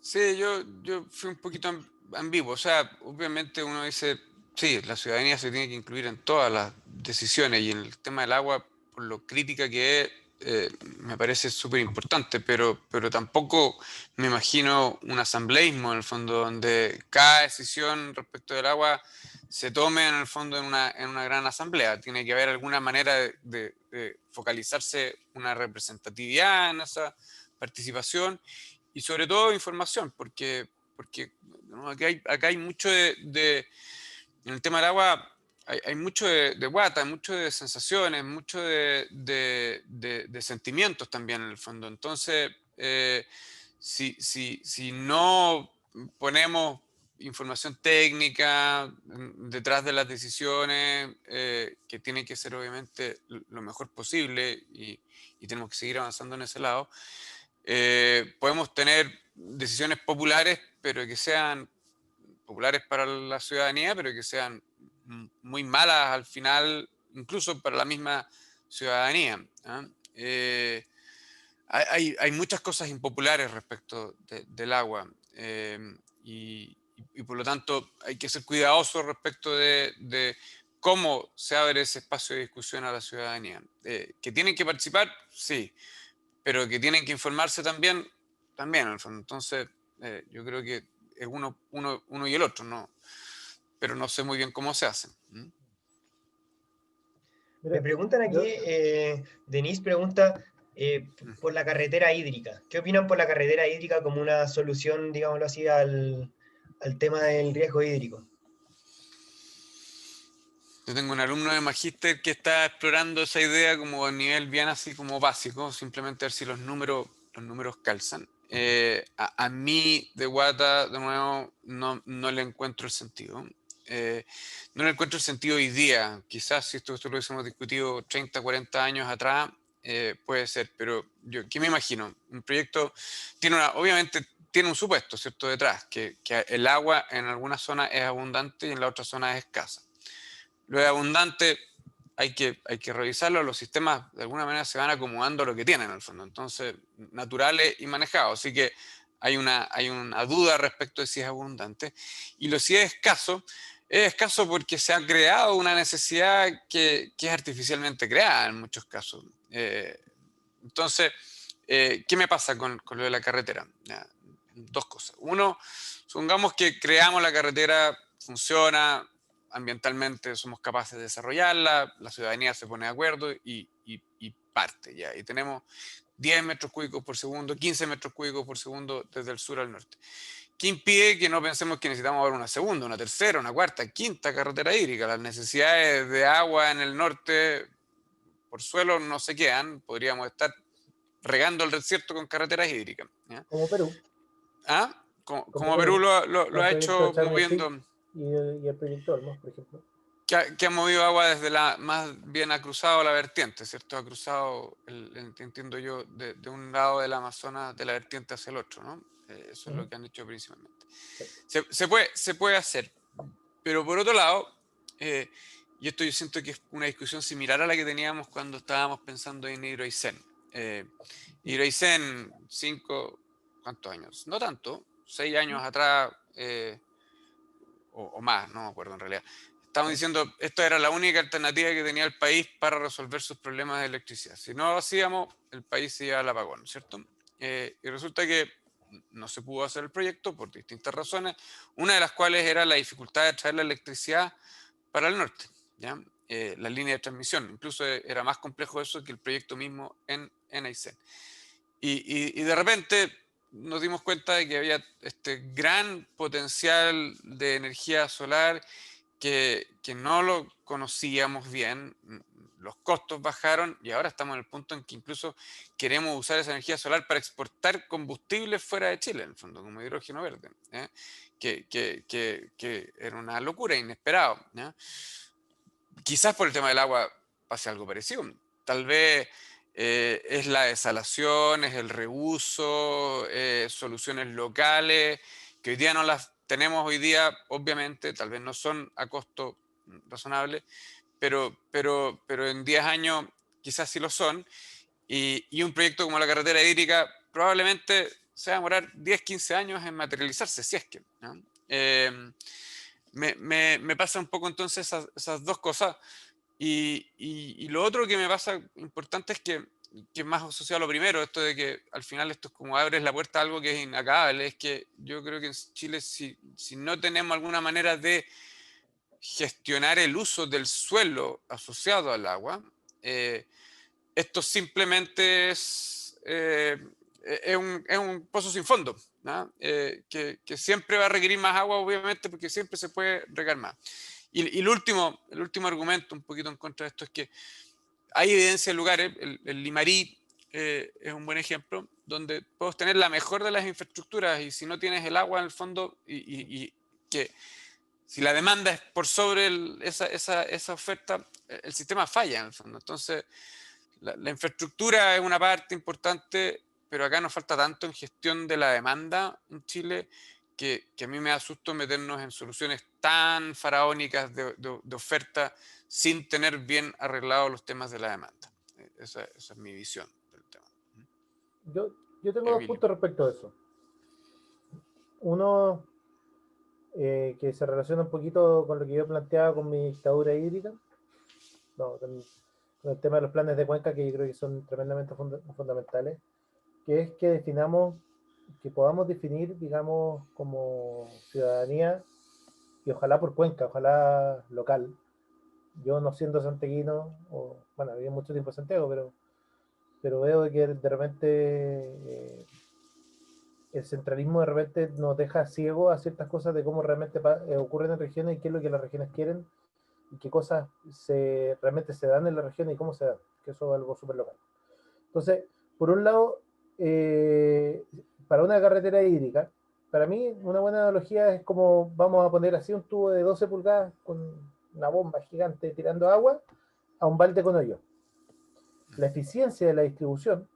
Sí, yo fui un poquito ambiguo. O sea, obviamente uno dice, sí, la ciudadanía se tiene que incluir en todas las decisiones y en el tema del agua, por lo crítica que es, me parece súper importante, pero tampoco me imagino un asambleísmo en el fondo donde cada decisión respecto del agua se tome en el fondo en una gran asamblea. Tiene que haber alguna manera de focalizarse una representatividad en esa participación y sobre todo información, porque ¿no? Acá hay mucho en el tema del agua, hay mucho de guata, hay mucho de sensaciones, mucho de sentimientos también en el fondo. Entonces, si no ponemos información técnica detrás de las decisiones, que tienen que ser obviamente lo mejor posible y tenemos que seguir avanzando en ese lado, podemos tener decisiones populares, pero que sean populares para la ciudadanía, pero que sean muy malas al final, incluso para la misma ciudadanía. ¿Ah? Hay muchas cosas impopulares respecto del agua y por lo tanto hay que ser cuidadosos respecto de cómo se abre ese espacio de discusión a la ciudadanía. ¿Que tienen que participar? Sí, pero que tienen que informarse también en el fondo. Entonces, yo creo que es uno y el otro, ¿no? Pero no sé muy bien cómo se hacen. Mira, Me preguntan aquí, Denise pregunta por la carretera hídrica. ¿Qué opinan por la carretera hídrica como una solución, digámoslo así, al tema del riesgo hídrico? Yo tengo un alumno de magíster que está explorando esa idea como a nivel bien así como básico, simplemente ver si los números calzan. A mí, de Guata, de nuevo, no le encuentro el sentido. No le encuentro el sentido hoy día. Quizás si esto lo hubiésemos discutido 30, 40 años atrás, puede ser, pero yo, ¿qué me imagino? Un proyecto obviamente tiene un supuesto, ¿cierto?, detrás, que el agua en algunas zonas es abundante y en la otra zona es escasa. Lo es abundante, hay que revisarlo, los sistemas de alguna manera se van acomodando a lo que tienen en el fondo, entonces naturales y manejados, así que hay una duda respecto de si es abundante, y lo si es escaso porque se ha creado una necesidad que es artificialmente creada en muchos casos. Entonces, ¿qué me pasa con lo de la carretera? Dos cosas. Uno, supongamos que creamos la carretera, funciona, ambientalmente somos capaces de desarrollarla, la ciudadanía se pone de acuerdo y parte ya. Y tenemos 10 metros cúbicos por segundo, 15 metros cúbicos por segundo desde el sur al norte. ¿Qué impide que no pensemos que necesitamos ver una segunda, una tercera, una cuarta, quinta carretera hídrica? Las necesidades de agua en el norte por suelo no se quedan, podríamos estar regando el desierto con carreteras hídricas. ¿Ya? como Perú, ¿Ah? como Como Perú Perú, lo con el ha proyecto hecho Charmer Creek moviendo, y el proyecto Olmos, por ejemplo. que ha movido agua desde más bien ha cruzado la vertiente, ¿cierto? Ha cruzado, entiendo yo, de un lado del Amazonas, de la vertiente hacia el otro, ¿no? Eso es lo que han hecho principalmente. Se puede hacer, pero por otro lado, y esto yo siento que es una discusión similar a la que teníamos cuando estábamos pensando en Hidroaicén. Hidroaicén, ¿cuántos años? No tanto, 6 años atrás, o más, no me acuerdo en realidad. Estamos diciendo, esta era la única alternativa que tenía el país para resolver sus problemas de electricidad. Si no lo hacíamos, el país se iba al apagón, ¿cierto? Y resulta que no se pudo hacer el proyecto por distintas razones, una de las cuales era la dificultad de traer la electricidad para el norte, ¿ya? La línea de transmisión, incluso era más complejo eso que el proyecto mismo en Aysén. Y de repente nos dimos cuenta de que había este gran potencial de energía solar que no lo conocíamos bien, los costos bajaron y ahora estamos en el punto en que incluso queremos usar esa energía solar para exportar combustibles fuera de Chile, en el fondo, como hidrógeno verde, que era una locura, inesperado. Quizás por el tema del agua pase algo parecido. Tal vez es la desalación, es el reuso, soluciones locales, que hoy día no las tenemos hoy día, obviamente, tal vez no son a costo razonable, pero en 10 años quizás sí lo son, y un proyecto como la carretera hídrica probablemente se va a demorar 10, 15 años en materializarse, si es que, ¿no? Me pasa un poco entonces esas dos cosas, y lo otro que me pasa importante es que es más asociado a lo primero, esto de que al final esto es como abres la puerta a algo que es inacabable, es que yo creo que en Chile si no tenemos alguna manera de gestionar el uso del suelo asociado al agua, esto simplemente es un pozo sin fondo, ¿no? Que siempre va a requerir más agua, obviamente, porque siempre se puede regar más. Y el último argumento, un poquito en contra de esto, es que hay evidencia en lugares, el Limarí es un buen ejemplo, donde puedes tener la mejor de las infraestructuras y si no tienes el agua en el fondo, y que si la demanda es por sobre esa oferta, el sistema falla en el fondo. Entonces, la infraestructura es una parte importante, pero acá nos falta tanto en gestión de la demanda en Chile que a mí me da susto meternos en soluciones tan faraónicas de oferta sin tener bien arreglados los temas de la demanda. Esa es mi visión del tema. Yo tengo dos Emilio. puntos respecto a eso. Uno, que se relaciona un poquito con lo que yo planteaba con mi dictadura hídrica, no, con el tema de los planes de cuenca, que yo creo que son tremendamente fundamentales, que es que definamos, que podamos definir, digamos, como ciudadanía, y ojalá por cuenca, ojalá local. Yo no siendo santiaguino, bueno, viví mucho tiempo en Santiago, pero veo que de repente el centralismo de repente nos deja ciego a ciertas cosas de cómo realmente ocurren en regiones y qué es lo que las regiones quieren y qué cosas realmente se dan en la región y cómo se dan, que eso es algo súper local. Entonces, por un lado, para una carretera hídrica, para mí una buena analogía es como vamos a poner así un tubo de 12 pulgadas con una bomba gigante tirando agua a un balde con hoyo. La eficiencia de la distribución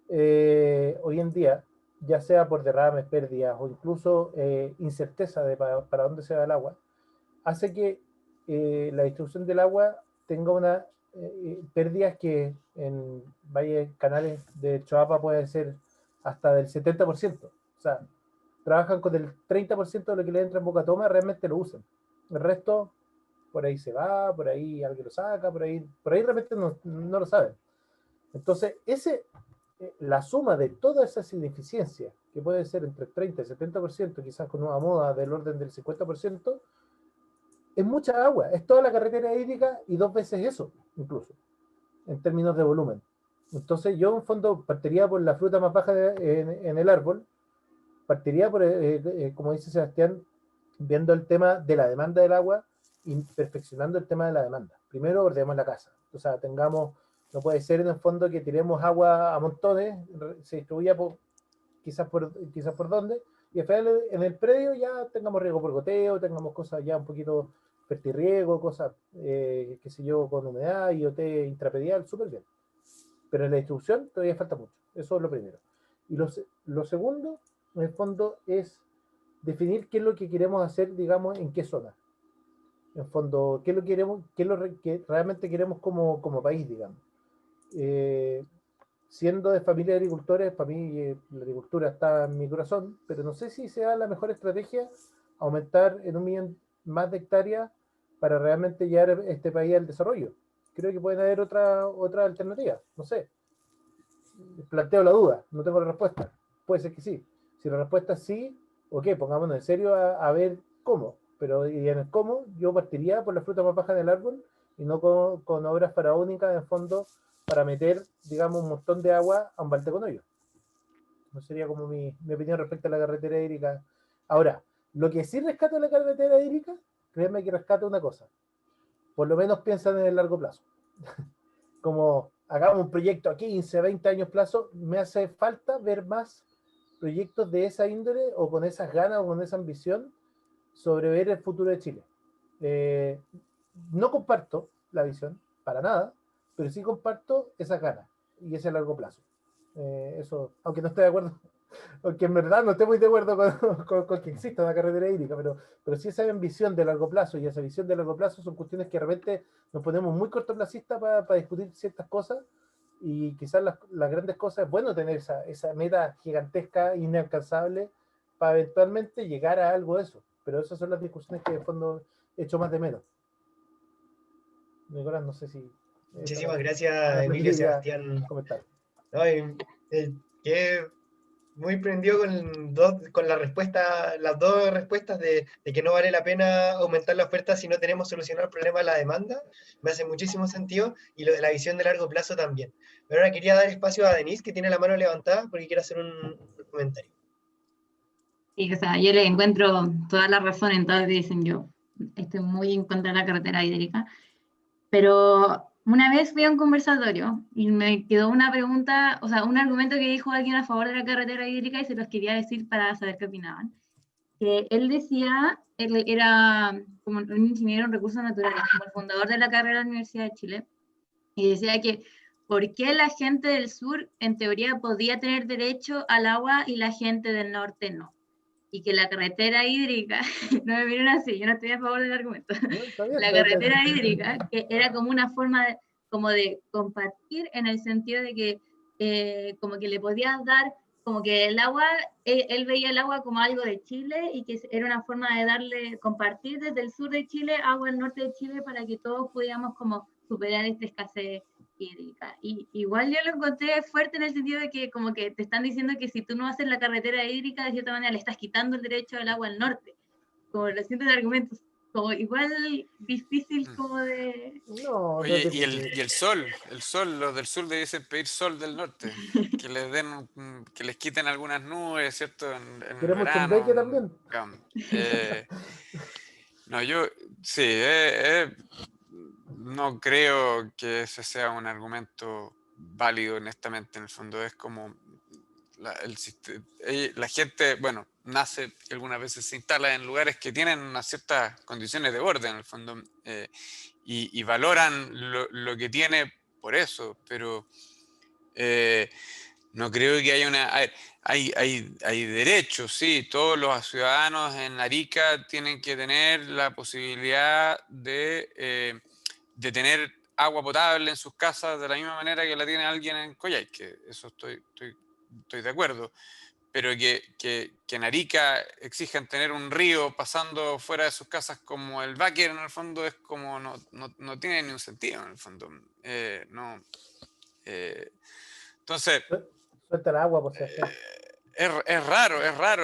hoy en día, ya sea por derrames, pérdidas o incluso incerteza de para dónde se va el agua, hace que la distribución del agua tenga una pérdidas que en valles, canales de Choapa pueden ser hasta del 70%. O sea, trabajan con el 30% de lo que le entra en boca toma, realmente lo usan. El resto, por ahí se va, por ahí alguien lo saca, por ahí realmente no lo saben. Entonces, la suma de toda esa ineficiencia, que puede ser entre 30 y 70%, quizás con una moda del orden del 50%, es mucha agua, es toda la carretera hídrica y 2 veces eso, incluso, en términos de volumen. Entonces yo en fondo partiría por la fruta más baja en el árbol, partiría por, como dice Sebastián, viendo el tema de la demanda del agua y perfeccionando el tema de la demanda. Primero ordenemos la casa, o sea, no puede ser en el fondo que tiremos agua a montones, se distribuya quizás por dónde, y al final en el predio ya tengamos riego por goteo, tengamos cosas ya un poquito fertirriego, cosas, qué sé yo, con humedad, IoT intrapedial, súper bien. Pero en la distribución todavía falta mucho, eso es lo primero. Y lo segundo, en el fondo, es definir qué es lo que queremos hacer, digamos, en qué zona. En el fondo, qué es lo que queremos, qué es lo que realmente queremos como país, digamos. Siendo de familia de agricultores, para mí la agricultura está en mi corazón, pero no sé si sea la mejor estrategia aumentar en 1 millón más de hectáreas para realmente llevar este país al desarrollo. Creo que pueden haber otra alternativa, no sé. Planteo la duda, no tengo la respuesta. Puede ser que sí. Si la respuesta es sí, ok, pongámonos en serio a ver cómo. Pero y en el cómo, yo partiría por la fruta más baja del árbol y no con obras faraónicas en fondo para meter, digamos, un montón de agua a un balde con hoyo. No sería como mi opinión respecto a la carretera hídrica. Ahora, lo que sí rescato de la carretera hídrica, créeme que rescata una cosa. Por lo menos piensan en el largo plazo. Como hagamos un proyecto a 15, 20 años plazo, me hace falta ver más proyectos de esa índole o con esas ganas o con esa ambición sobre ver el futuro de Chile. No comparto la visión, para nada, pero sí comparto esas ganas y ese largo plazo. Eso, aunque no esté de acuerdo, aunque en verdad no esté muy de acuerdo con que exista una carretera hídrica, pero sí esa ambición de largo plazo y esa visión de largo plazo son cuestiones que de repente nos ponemos muy cortoplacistas para discutir ciertas cosas, y quizás las grandes cosas es bueno tener esa meta gigantesca, inalcanzable, para eventualmente llegar a algo de eso. Pero esas son las discusiones que de fondo he hecho más de menos. Nicolás, no sé si... Muchísimas para gracias, Emilio y Sebastián. comentar. Ay, quedé muy prendido con la respuesta, las dos respuestas de que no vale la pena aumentar la oferta si no tenemos solucionado el problema de la demanda. Me hace muchísimo sentido, y lo de la visión de largo plazo también. Pero ahora quería dar espacio a Denise, que tiene la mano levantada, porque quiere hacer un comentario. Sí, o sea, yo le encuentro toda la razón en todo lo que dicen. Yo estoy muy en contra de la carretera hídrica, pero una vez fui a un conversatorio y me quedó una pregunta, o sea, un argumento que dijo alguien a favor de la carretera hídrica, y se los quería decir para saber qué opinaban. Que él decía, él era como un ingeniero en recursos naturales, como el fundador de la carrera de la Universidad de Chile, y decía que ¿por qué la gente del sur en teoría podía tener derecho al agua y la gente del norte no? Y que la carretera hídrica, no me miren así, yo no estoy a favor del argumento, ¿No? Está bien, la carretera hídrica, que era como una forma como de compartir, en el sentido de que como que le podías dar, como que el agua, él veía el agua como algo de Chile, y que era una forma de darle, compartir desde el sur de Chile agua al norte de Chile, para que todos pudiéramos como superar esta escasez hídrica. Y igual yo lo encontré fuerte en el sentido de que como que te están diciendo que si tú no haces la carretera hídrica, de cierta manera le estás quitando el derecho al agua al norte. Como los siguientes argumentos, como igual difícil como de... No, no Oye, te... y el sol, los del sur debiesen pedir sol del norte, que les den, que les quiten algunas nubes, ¿cierto? En el Queremos Chumbeque verano. también. No, yo sí, no creo que ese sea un argumento válido, honestamente. En el fondo es como la gente, bueno, nace y algunas veces se instala en lugares que tienen unas ciertas condiciones de orden, en el fondo, y valoran lo que tiene por eso, pero no creo que haya una... A ver, hay derechos, sí, todos los ciudadanos en Arica tienen que tener la posibilidad de tener agua potable en sus casas de la misma manera que la tiene alguien en Coyhaique, eso estoy de acuerdo, pero que en Arica exijan tener un río pasando fuera de sus casas como el Báquer, en el fondo es como, no tiene ni un sentido, en el fondo. No, entonces... Suelta el agua, por si acaso. Es raro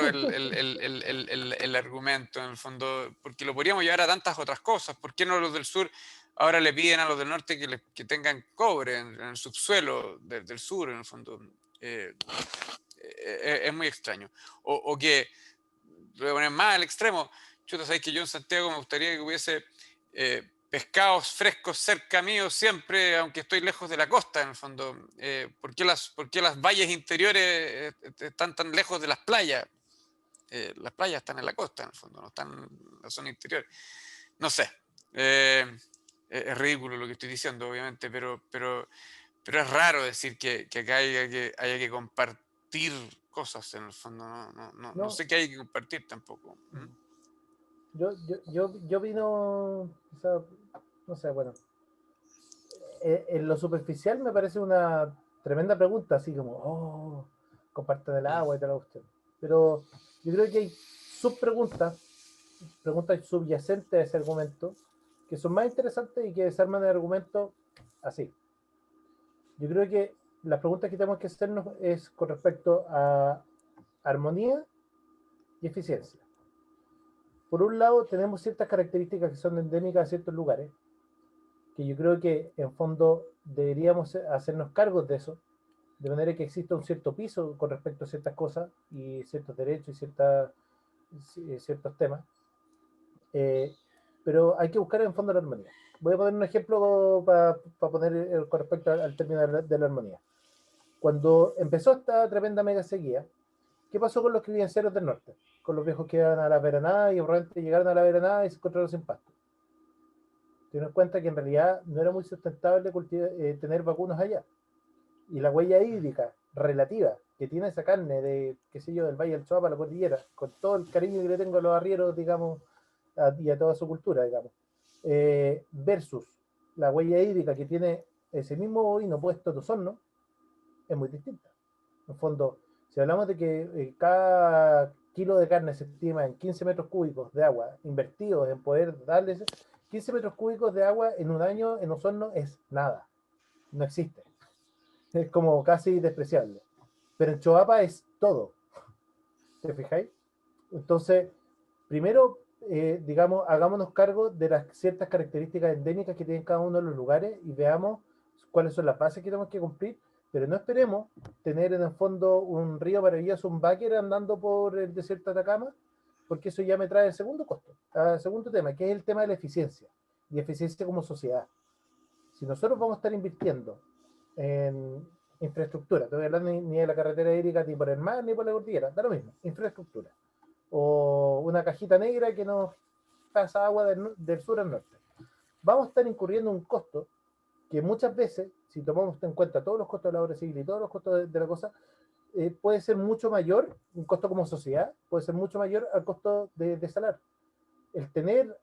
el argumento, en el fondo, porque lo podríamos llevar a tantas otras cosas. ¿Por qué no los del sur ahora le piden a los del norte que tengan cobre en el subsuelo del sur, en el fondo? Es muy extraño. O que, lo voy a poner más al extremo, chuta, sabéis que yo en Santiago me gustaría que hubiese pescados frescos cerca mío siempre, aunque estoy lejos de la costa, en el fondo. ¿Por qué las valles interiores están tan lejos de las playas? Las playas están en la costa, en el fondo, no están en la zona interior. No sé. Es ridículo lo que estoy diciendo, obviamente, pero es raro decir que acá haya que compartir cosas, en el fondo. No sé qué hay que compartir tampoco. Yo vino, quizá, no sé, bueno, en lo superficial me parece una tremenda pregunta, así como, oh, comparten el agua y tal cuestión. Pero yo creo que hay subpreguntas, preguntas subyacentes a ese argumento, que son más interesantes y que desarman el argumento así. Yo creo que las preguntas que tenemos que hacernos es con respecto a armonía y eficiencia. Por un lado, tenemos ciertas características que son endémicas a ciertos lugares, que yo creo que en fondo deberíamos hacernos cargos de eso, de manera que exista un cierto piso con respecto a ciertas cosas y ciertos derechos y ciertos temas. pero hay que buscar en el fondo la armonía. Voy a poner un ejemplo para poner con respecto al término de la armonía. Cuando empezó esta tremenda mega sequía, ¿qué pasó con los crianceros del norte? Con los viejos que iban a la veranada y probablemente llegaron a la veranada y se encontraron sin pasto. Te das cuenta que en realidad no era muy sustentable tener vacunos allá. Y la huella hídrica relativa que tiene esa carne de, qué sé yo, del Valle del Choapa a la cordillera, con todo el cariño que le tengo a los arrieros, digamos, y a toda su cultura, digamos, versus la huella hídrica que tiene ese mismo bovino puesto en Osorno, es muy distinta. En el fondo, si hablamos de que cada kilo de carne se estima en 15 metros cúbicos de agua invertidos en poder darles 15 metros cúbicos de agua en un año en Osorno es nada, no existe, es como casi despreciable, pero en Choapa es todo, ¿te fijáis? Entonces, primero, digamos, hagámonos cargo de las ciertas características endémicas que tienen cada uno de los lugares y veamos cuáles son las bases que tenemos que cumplir, pero no esperemos tener en el fondo un río maravilloso, un Báquer andando por el desierto de Atacama, porque eso ya me trae el segundo costo, el segundo tema, que es el tema de la eficiencia, y eficiencia como sociedad. Si nosotros vamos a estar invirtiendo en infraestructura, no voy a hablar ni de la carretera hídrica, ni por el mar, ni por la cordillera, da lo mismo, infraestructura, o una cajita negra que nos pasa agua del sur al norte, vamos a estar incurriendo en un costo que muchas veces, si tomamos en cuenta todos los costos de la obra civil y todos los costos de la cosa, puede ser mucho mayor, un costo como sociedad, puede ser mucho mayor al costo de salar. El tener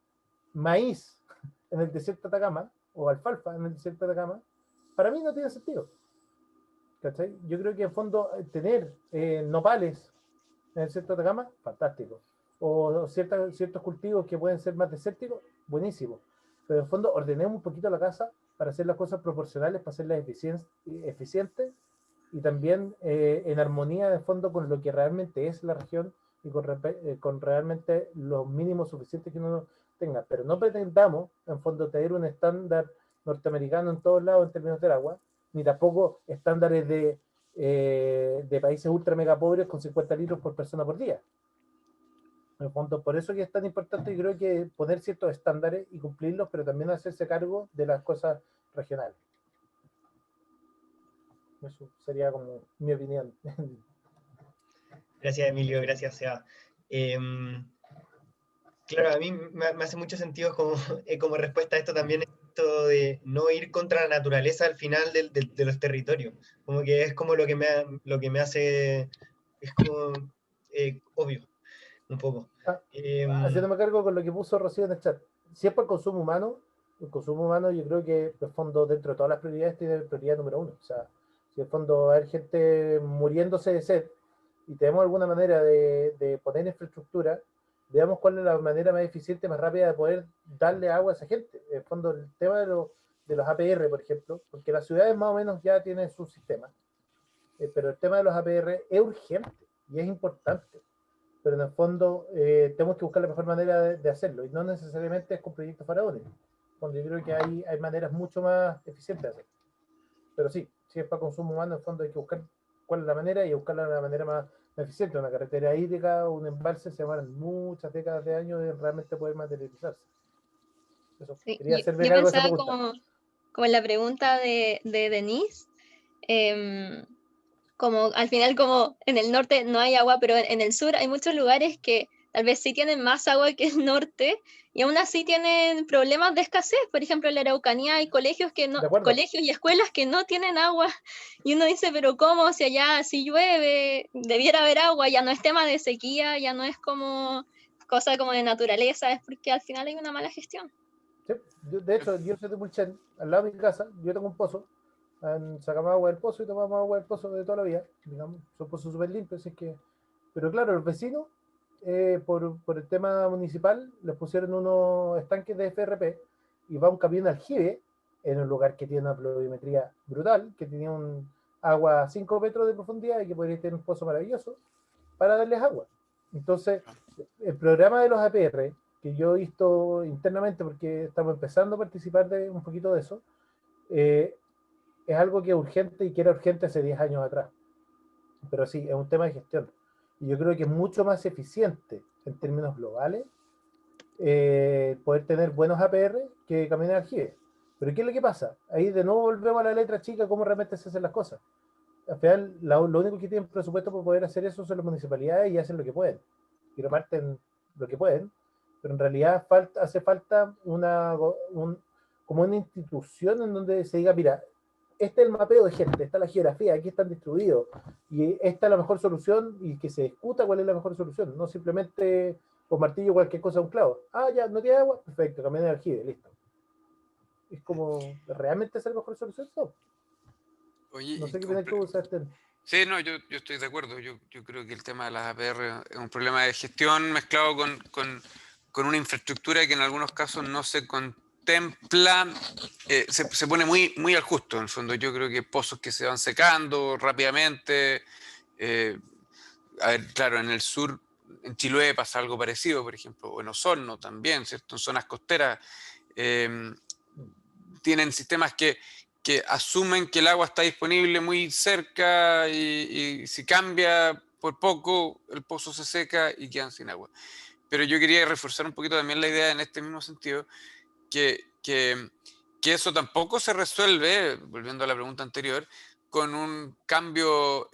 maíz en el desierto de Atacama, o alfalfa en el desierto de Atacama, para mí no tiene sentido. ¿Cachai? Yo creo que en fondo tener nopales en el desierto de Atacama, fantástico. O ciertos cultivos que pueden ser más desérticos, buenísimo. Pero en fondo ordenemos un poquito la casa para hacer las cosas proporcionales, para hacerlas eficientes y también en armonía de fondo con lo que realmente es la región y con realmente los mínimos suficientes que uno tenga. Pero no pretendamos en fondo tener un estándar norteamericano en todos lados en términos del agua, ni tampoco estándares de países ultra mega pobres con 50 litros por persona por día. En el fondo, por eso que es tan importante, y creo que poner ciertos estándares y cumplirlos, pero también hacerse cargo de las cosas regionales. Eso sería como mi opinión. Gracias, Emilio, gracias, Seba. Claro, a mí me hace mucho sentido como respuesta a esto también, esto de no ir contra la naturaleza al final de los territorios. Como que es como lo que me hace, es como obvio, un poco. Haciéndome cargo con lo que puso Rocío en el chat. Si es por el consumo humano yo creo que el fondo dentro de todas las prioridades tiene prioridad número uno. O sea, si el fondo hay gente muriéndose de sed y tenemos alguna manera de poner infraestructura, veamos cuál es la manera más eficiente, más rápida de poder darle agua a esa gente. En el fondo, el tema de los APR, por ejemplo, porque las ciudades más o menos ya tienen su sistema, pero el tema de los APR es urgente y es importante. Pero en el fondo tenemos que buscar la mejor manera de hacerlo, y no necesariamente es con proyectos faraónicos, donde yo creo que hay maneras mucho más eficientes de hacerlo. Pero sí, si es para consumo humano, en el fondo hay que buscar cuál es la manera y buscar la manera más eficiente. Una carretera hídrica o un embalse se demoran muchas décadas de años de realmente poder materializarse. Eso, Sí, quería yo hacerme cargo de esa pensaba pregunta. como en la pregunta de Denise, como al final como en el norte no hay agua, pero en el sur hay muchos lugares que tal vez sí tienen más agua que el norte y aún así tienen problemas de escasez. Por ejemplo, en la Araucanía hay colegios De acuerdo. y escuelas que no tienen agua y uno dice, pero ¿cómo? Si allá si llueve, debiera haber agua, ya no es tema de sequía, ya no es como cosa como de naturaleza, es porque al final hay una mala gestión. Sí, de hecho, yo soy de Pulchen, al lado de mi casa, yo tengo un pozo, sacamos agua del pozo y tomamos agua del pozo de toda la vida, digamos, son pozos súper limpios, así que, pero claro, los vecinos, por el tema municipal, les pusieron unos estanques de FRP y va un camión de aljibe en un lugar que tiene una pluviometría brutal, que tenía un agua a 5 metros de profundidad y que podría tener un pozo maravilloso para darles agua. Entonces, el programa de los APR, que yo he visto internamente porque estamos empezando a participar de un poquito de eso, es algo que es urgente y que era urgente hace 10 años atrás. Pero sí, es un tema de gestión. Y yo creo que es mucho más eficiente en términos globales poder tener buenos APR que caminen aljibe. Pero ¿qué es lo que pasa? Ahí de nuevo volvemos a la letra chica, cómo realmente se hacen las cosas. Al final, lo único que tienen presupuesto para poder hacer eso son las municipalidades y hacen lo que pueden. Y reparten lo que pueden. Pero en realidad hace falta como una institución en donde se diga, mira, este es el mapeo de gente, esta es la geografía, aquí están distribuidos, y esta es la mejor solución, y que se discuta cuál es la mejor solución, no simplemente con martillo cualquier cosa a un clavo. Ah, ya, no tiene agua, perfecto, cambian de aljibe, listo. Es como, ¿realmente es la mejor solución? No. Oye, No y sé qué opinas tú, Sebastián. sí, no, yo estoy de acuerdo. Yo creo que el tema de las APR es un problema de gestión mezclado con una infraestructura que en algunos casos no se contempla, se pone muy al justo. En el fondo, yo creo que pozos que se van secando rápidamente. A ver, claro, en el sur, en Chiloé pasa algo parecido, por ejemplo, o en Osorno también, ¿cierto? En zonas costeras. Tienen sistemas que asumen que el agua está disponible muy cerca y si cambia por poco, el pozo se seca y quedan sin agua. Pero yo quería reforzar un poquito también la idea en este mismo sentido, que eso tampoco se resuelve, volviendo a la pregunta anterior, con un cambio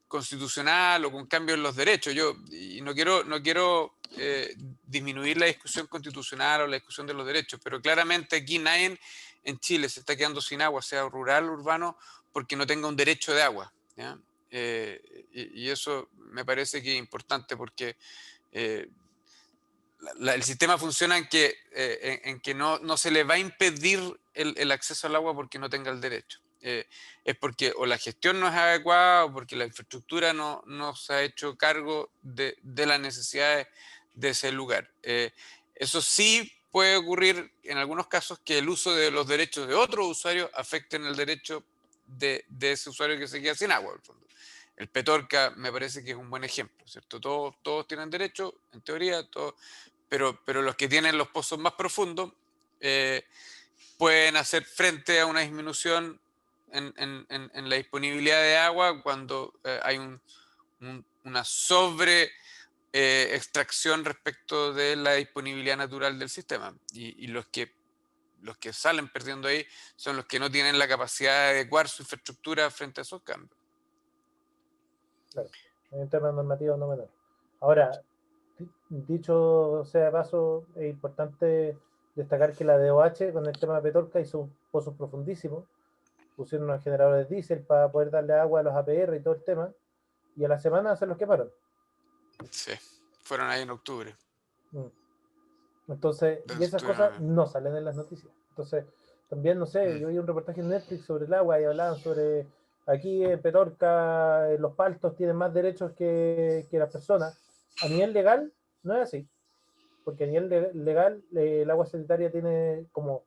constitucional o con cambio en los derechos. Y no quiero disminuir la discusión constitucional o la discusión de los derechos, pero claramente aquí nadie en Chile se está quedando sin agua, sea rural o urbano, porque no tenga un derecho de agua, ¿ya? Y eso me parece que es importante porque el sistema funciona en que no se le va a impedir el acceso al agua porque no tenga el derecho. Es porque o la gestión no es adecuada o porque la infraestructura no se ha hecho cargo de las necesidades de ese lugar. Eso sí puede ocurrir en algunos casos que el uso de los derechos de otros usuarios afecten el derecho de ese usuario que se queda sin agua, al fondo. El Petorca me parece que es un buen ejemplo, ¿cierto? Todos tienen derecho, en teoría, pero los que tienen los pozos más profundos pueden hacer frente a una disminución en la disponibilidad de agua cuando hay una sobre extracción respecto de la disponibilidad natural del sistema. Y los que salen perdiendo ahí son los que no tienen la capacidad de adecuar su infraestructura frente a esos cambios. Claro, hay un tema normativo no menor. Ahora, dicho sea de paso, es importante destacar que la DOH con el tema de Petorca hizo un pozo profundísimo, pusieron unos generadores de diésel para poder darle agua a los APR y todo el tema, y a la semana se los quemaron. Sí, fueron ahí en octubre. Entonces, y esas cosas no salen en las noticias. Entonces, también, no sé, yo vi un reportaje en Netflix sobre el agua y hablaban sobre aquí en Petorca los paltos tienen más derechos que las personas. A nivel legal, no es así. Porque a nivel legal, el agua sanitaria tiene como,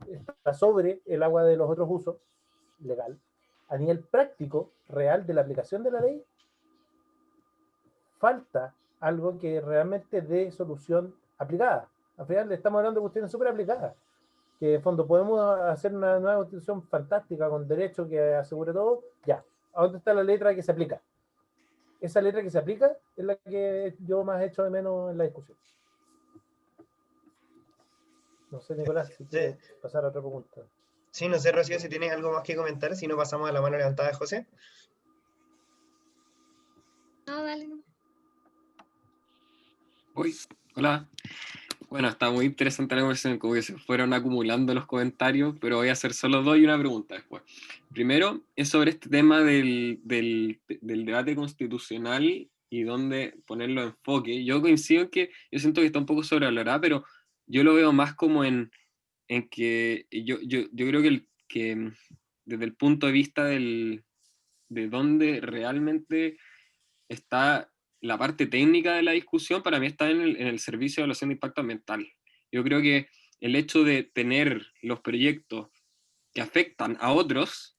está sobre el agua de los otros usos, legal. A nivel práctico, real, de la aplicación de la ley, falta algo que realmente dé solución aplicada. Al final estamos hablando de cuestiones súper aplicadas, que en fondo podemos hacer una nueva constitución fantástica con derecho que asegure todo, ya. ¿A dónde está la letra que se aplica? Esa letra que se aplica es la que yo más echo de menos en la discusión. No sé, Nicolás, si quieres pasar a otra pregunta. Sí, no sé, Rocío, si tienes algo más que comentar, si no pasamos a la mano levantada de José. No, dale. Uy, hola. Bueno, está muy interesante la conversación, como que se fueron acumulando los comentarios, pero voy a hacer solo dos y una pregunta después. Primero, es sobre este tema del debate constitucional y dónde ponerlo en enfoque. Yo coincido en que yo siento que está un poco sobrevalorada, pero yo lo veo más como en que yo creo que desde el punto de vista de dónde realmente está la parte técnica de la discusión, para mí está en el servicio de evaluación de impacto ambiental. Yo creo que el hecho de tener los proyectos que afectan a otros,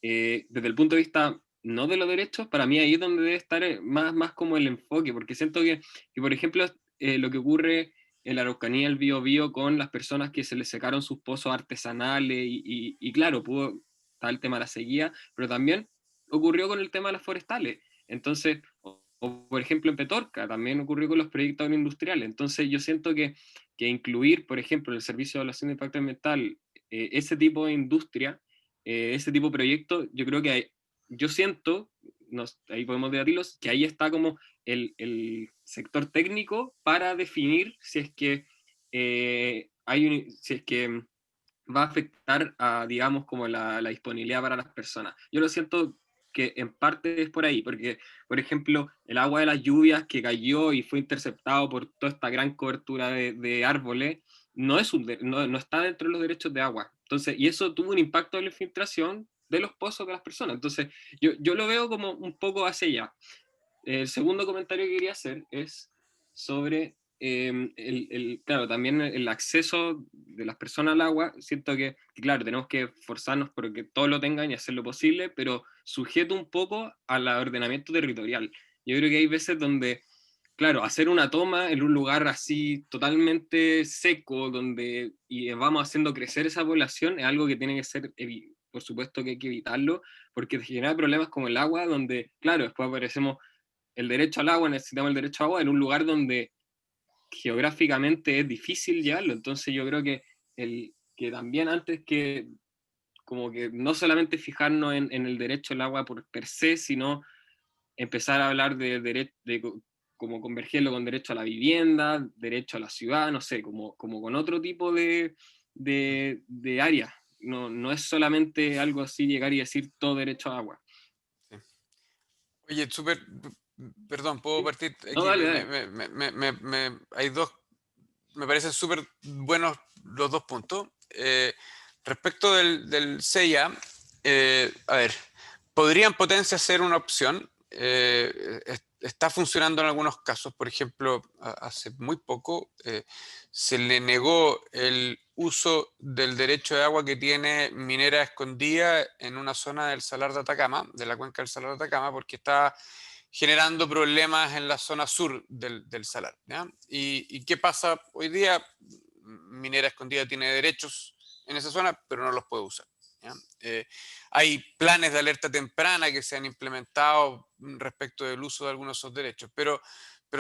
desde el punto de vista no de los derechos, para mí ahí es donde debe estar más como el enfoque, porque siento que por ejemplo, lo que ocurre en la Araucanía, el Biobío, con las personas que se les secaron sus pozos artesanales, y claro, pudo estar el tema de la sequía, pero también ocurrió con el tema de las forestales. Entonces, o por ejemplo en Petorca, también ocurrió con los proyectos agroindustriales. Entonces yo siento que que incluir, por ejemplo, en el servicio de evaluación de impacto ambiental, ese tipo de industria, ese tipo de proyectos, yo creo que yo siento, ahí podemos debatirlos, que ahí está como el sector técnico para definir si es que si es que va a afectar a, digamos, como la disponibilidad para las personas. Yo lo siento que en parte es por ahí, porque, por ejemplo, el agua de las lluvias que cayó y fue interceptado por toda esta gran cobertura de árboles, no está dentro de los derechos de agua. Entonces, y eso tuvo un impacto en la infiltración de los pozos de las personas. Entonces, yo lo veo como un poco hacia allá. El segundo comentario que quería hacer es sobre, claro, también el acceso de las personas al agua. Siento que, claro, tenemos que esforzarnos por que todos lo tengan y hacer lo posible, pero sujeto un poco al ordenamiento territorial. Yo creo que hay veces donde, claro, hacer una toma en un lugar así totalmente seco, y vamos haciendo crecer esa población, es algo que tiene que ser, por supuesto que hay que evitarlo, porque genera problemas como el agua, donde, claro, después aparecemos el derecho al agua, necesitamos el derecho al agua en un lugar donde geográficamente es difícil llevarlo. Entonces yo creo que también antes que, como que no solamente fijarnos en el derecho al agua por per se, sino empezar a hablar de como convergerlo con derecho a la vivienda, derecho a la ciudad, no sé, como con otro tipo de áreas. No es solamente algo así llegar y decir todo derecho a agua. Sí. Oye, súper, perdón, ¿puedo partir aquí? No, dale, dale. Hay dos, me parecen súper buenos los dos puntos. Respecto del CIA, a ver, podría en potencia ser una opción. Está funcionando en algunos casos. Por ejemplo, hace muy poco se le negó el uso del derecho de agua que tiene Minera Escondida en una zona del Salar de Atacama, de la cuenca del Salar de Atacama, porque está generando problemas en la zona sur del salar. ¿Ya? ¿Y qué pasa hoy día? Minera Escondida tiene derechos en esa zona, pero no los puede usar. ¿Ya? Hay planes de alerta temprana que se han implementado respecto del uso de algunos de esos derechos, pero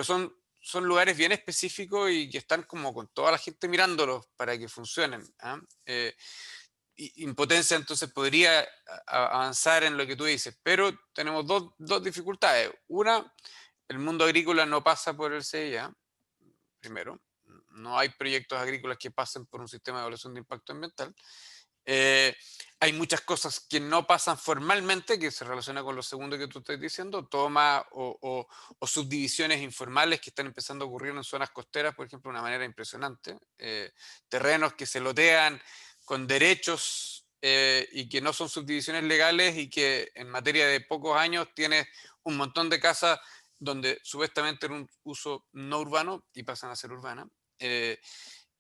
son lugares bien específicos y que están como con toda la gente mirándolos para que funcionen. ¿Ah? Impotencia entonces podría avanzar en lo que tú dices, pero tenemos dos dificultades. Una, el mundo agrícola no pasa por el CIA, primero. No hay proyectos agrícolas que pasen por un sistema de evaluación de impacto ambiental. Hay muchas cosas que no pasan formalmente, que se relaciona con lo segundo que tú estás diciendo, toma o subdivisiones informales que están empezando a ocurrir en zonas costeras, por ejemplo, de una manera impresionante. Terrenos que se lotean con derechos y que no son subdivisiones legales y que en materia de pocos años tienes un montón de casas donde supuestamente era un uso no urbano y pasan a ser urbanas.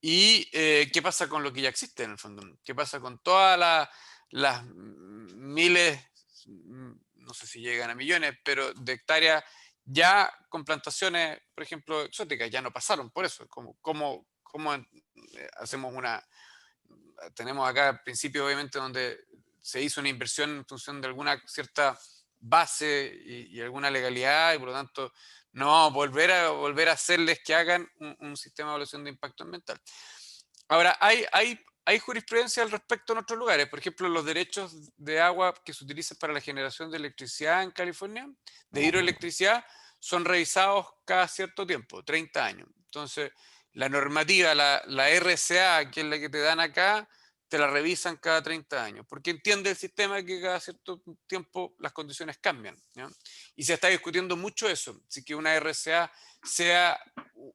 ¿Qué pasa con lo que ya existe en el fondo? ¿Qué pasa con todas las miles, no sé si llegan a millones, pero de hectáreas ya con plantaciones, por ejemplo, exóticas? Ya no pasaron por eso. ¿Cómo hacemos tenemos acá principios obviamente donde se hizo una inversión en función de alguna cierta base y alguna legalidad, y por lo tanto no vamos a volver a hacerles que hagan un sistema de evaluación de impacto ambiental. Ahora, hay jurisprudencia al respecto en otros lugares. Por ejemplo, los derechos de agua que se utilizan para la generación de electricidad en California, de hidroelectricidad, son revisados cada cierto tiempo, 30 años. Entonces, la normativa, la RCA, que es la que te dan acá, te la revisan cada 30 años, porque entiende el sistema que cada cierto tiempo las condiciones cambian. ¿Ya? Y se está discutiendo mucho eso, si que una RCA sea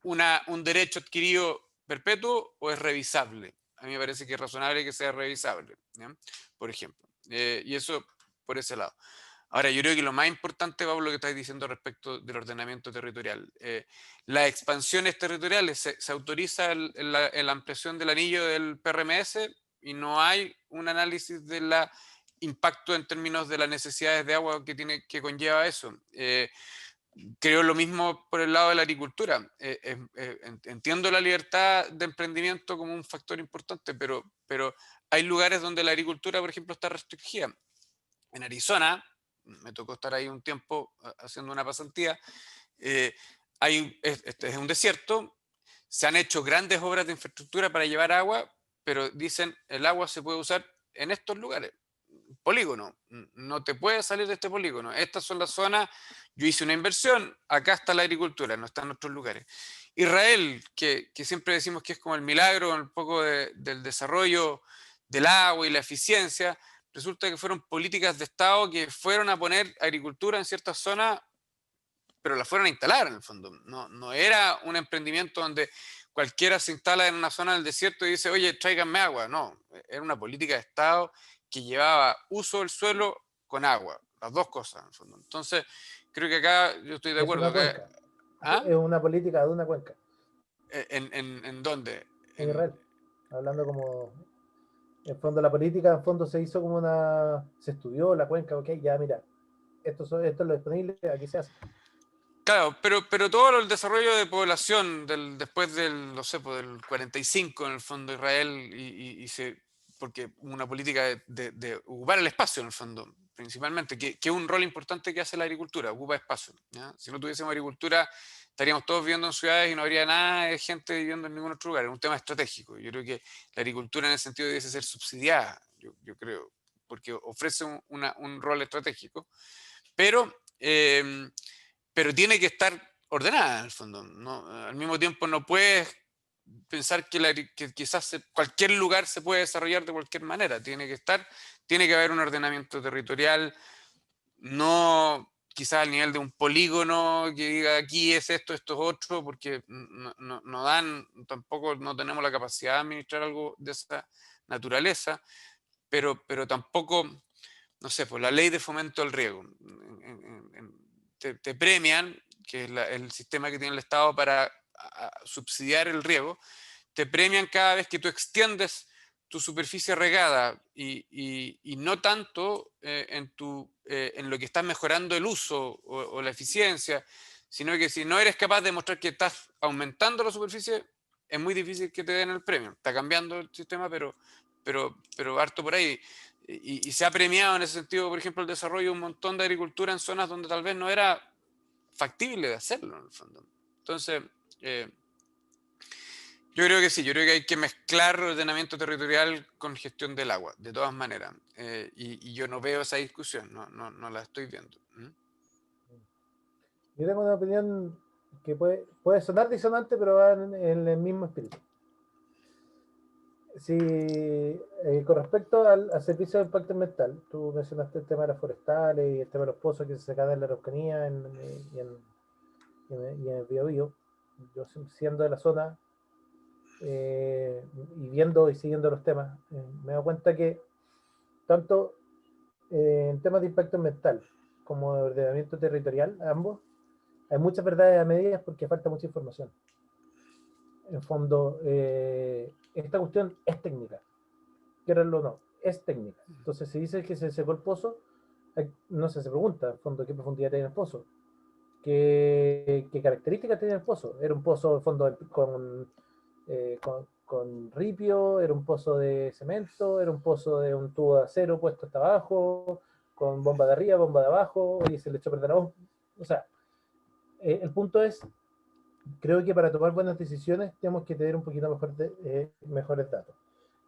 un derecho adquirido perpetuo o es revisable. A mí me parece que es razonable que sea revisable, ¿ya? Por ejemplo. Y eso por ese lado. Ahora, yo creo que lo más importante, Pablo, lo que estás diciendo respecto del ordenamiento territorial. Las expansiones territoriales, se autoriza la ampliación del anillo del PRMS y no hay un análisis del impacto en términos de las necesidades de agua que conlleva eso. Creo lo mismo por el lado de la agricultura. Entiendo la libertad de emprendimiento como un factor importante, pero hay lugares donde la agricultura, por ejemplo, está restringida. En Arizona, me tocó estar ahí un tiempo haciendo una pasantía, es un desierto. se han hecho grandes obras de infraestructura para llevar agua, pero dicen el agua se puede usar en estos lugares. Polígono, no te puedes salir de este polígono. Estas son las zonas, yo hice una inversión, acá está la agricultura, no está en otros lugares. Israel, que siempre decimos que es como el milagro un poco del desarrollo del agua y la eficiencia, resulta que fueron políticas de Estado que fueron a poner agricultura en ciertas zonas, pero la fueron a instalar en el fondo. No era un emprendimiento donde cualquiera se instala en una zona del desierto y dice, oye, tráiganme agua. No, era una política de Estado que llevaba uso del suelo con agua, las dos cosas en el fondo. Entonces, creo que acá yo estoy de Es acuerdo. una cuenca. ¿Ah? Es una política de una cuenca. ¿En dónde? En Israel. Hablando como, en fondo la política, en fondo se hizo como se estudió la cuenca, ok, ya mira, esto es lo disponible, aquí se hace. Claro, pero todo el desarrollo de población después del, no sé, pues del 45 en el fondo de Israel, porque una política de ocupar el espacio en el fondo, principalmente, que es un rol importante que hace la agricultura, ocupa espacio, ¿ya? Si no tuviésemos agricultura, estaríamos todos viviendo en ciudades y no habría nada de gente viviendo en ningún otro lugar, es un tema estratégico. Yo creo que la agricultura en ese sentido debe ser subsidiada, yo creo, porque ofrece un rol estratégico, pero... pero tiene que estar ordenada en el fondo, ¿no? Al mismo tiempo no puedes pensar que quizás cualquier lugar se puede desarrollar de cualquier manera, tiene que haber un ordenamiento territorial, no quizás al nivel de un polígono que diga aquí es esto, esto es otro, porque tampoco no tenemos la capacidad de administrar algo de esa naturaleza, pero tampoco, no sé, pues la ley de fomento al riego. Te premian, que es el sistema que tiene el Estado para subsidiar el riego, te premian cada vez que tú extiendes tu superficie regada y no tanto en lo que estás mejorando el uso o la eficiencia, sino que si no eres capaz de demostrar que estás aumentando la superficie, es muy difícil que te den el premio. Está cambiando el sistema, pero harto por ahí. Y se ha premiado en ese sentido, por ejemplo, el desarrollo de un montón de agricultura en zonas donde tal vez no era factible de hacerlo, en el fondo. Entonces, yo creo que sí, yo creo que hay que mezclar ordenamiento territorial con gestión del agua, de todas maneras. Y yo no veo esa discusión, no la estoy viendo. Yo tengo una opinión que puede sonar disonante, pero va en el mismo espíritu. Si, con respecto al servicio de impacto ambiental, tú mencionaste el tema de las forestales y el tema de los pozos que se sacan en la Araucanía y en el Biobío. Yo siendo de la zona y viendo y siguiendo los temas, me he dado cuenta que tanto en temas de impacto ambiental como de ordenamiento territorial, ambos, hay muchas verdades a medias porque falta mucha información. En fondo, esta cuestión es técnica, quererlo o no, es técnica. Entonces, si dice que se secó el pozo, no se pregunta, en fondo, qué profundidad tiene el pozo, qué características tiene el pozo. Era un pozo, en fondo, con ripio, era un pozo de cemento, era un pozo de un tubo de acero puesto hasta abajo, con bomba de arriba, bomba de abajo, y se le echó a perder la bomba. O sea, el punto es, creo que para tomar buenas decisiones tenemos que tener un poquito mejores datos.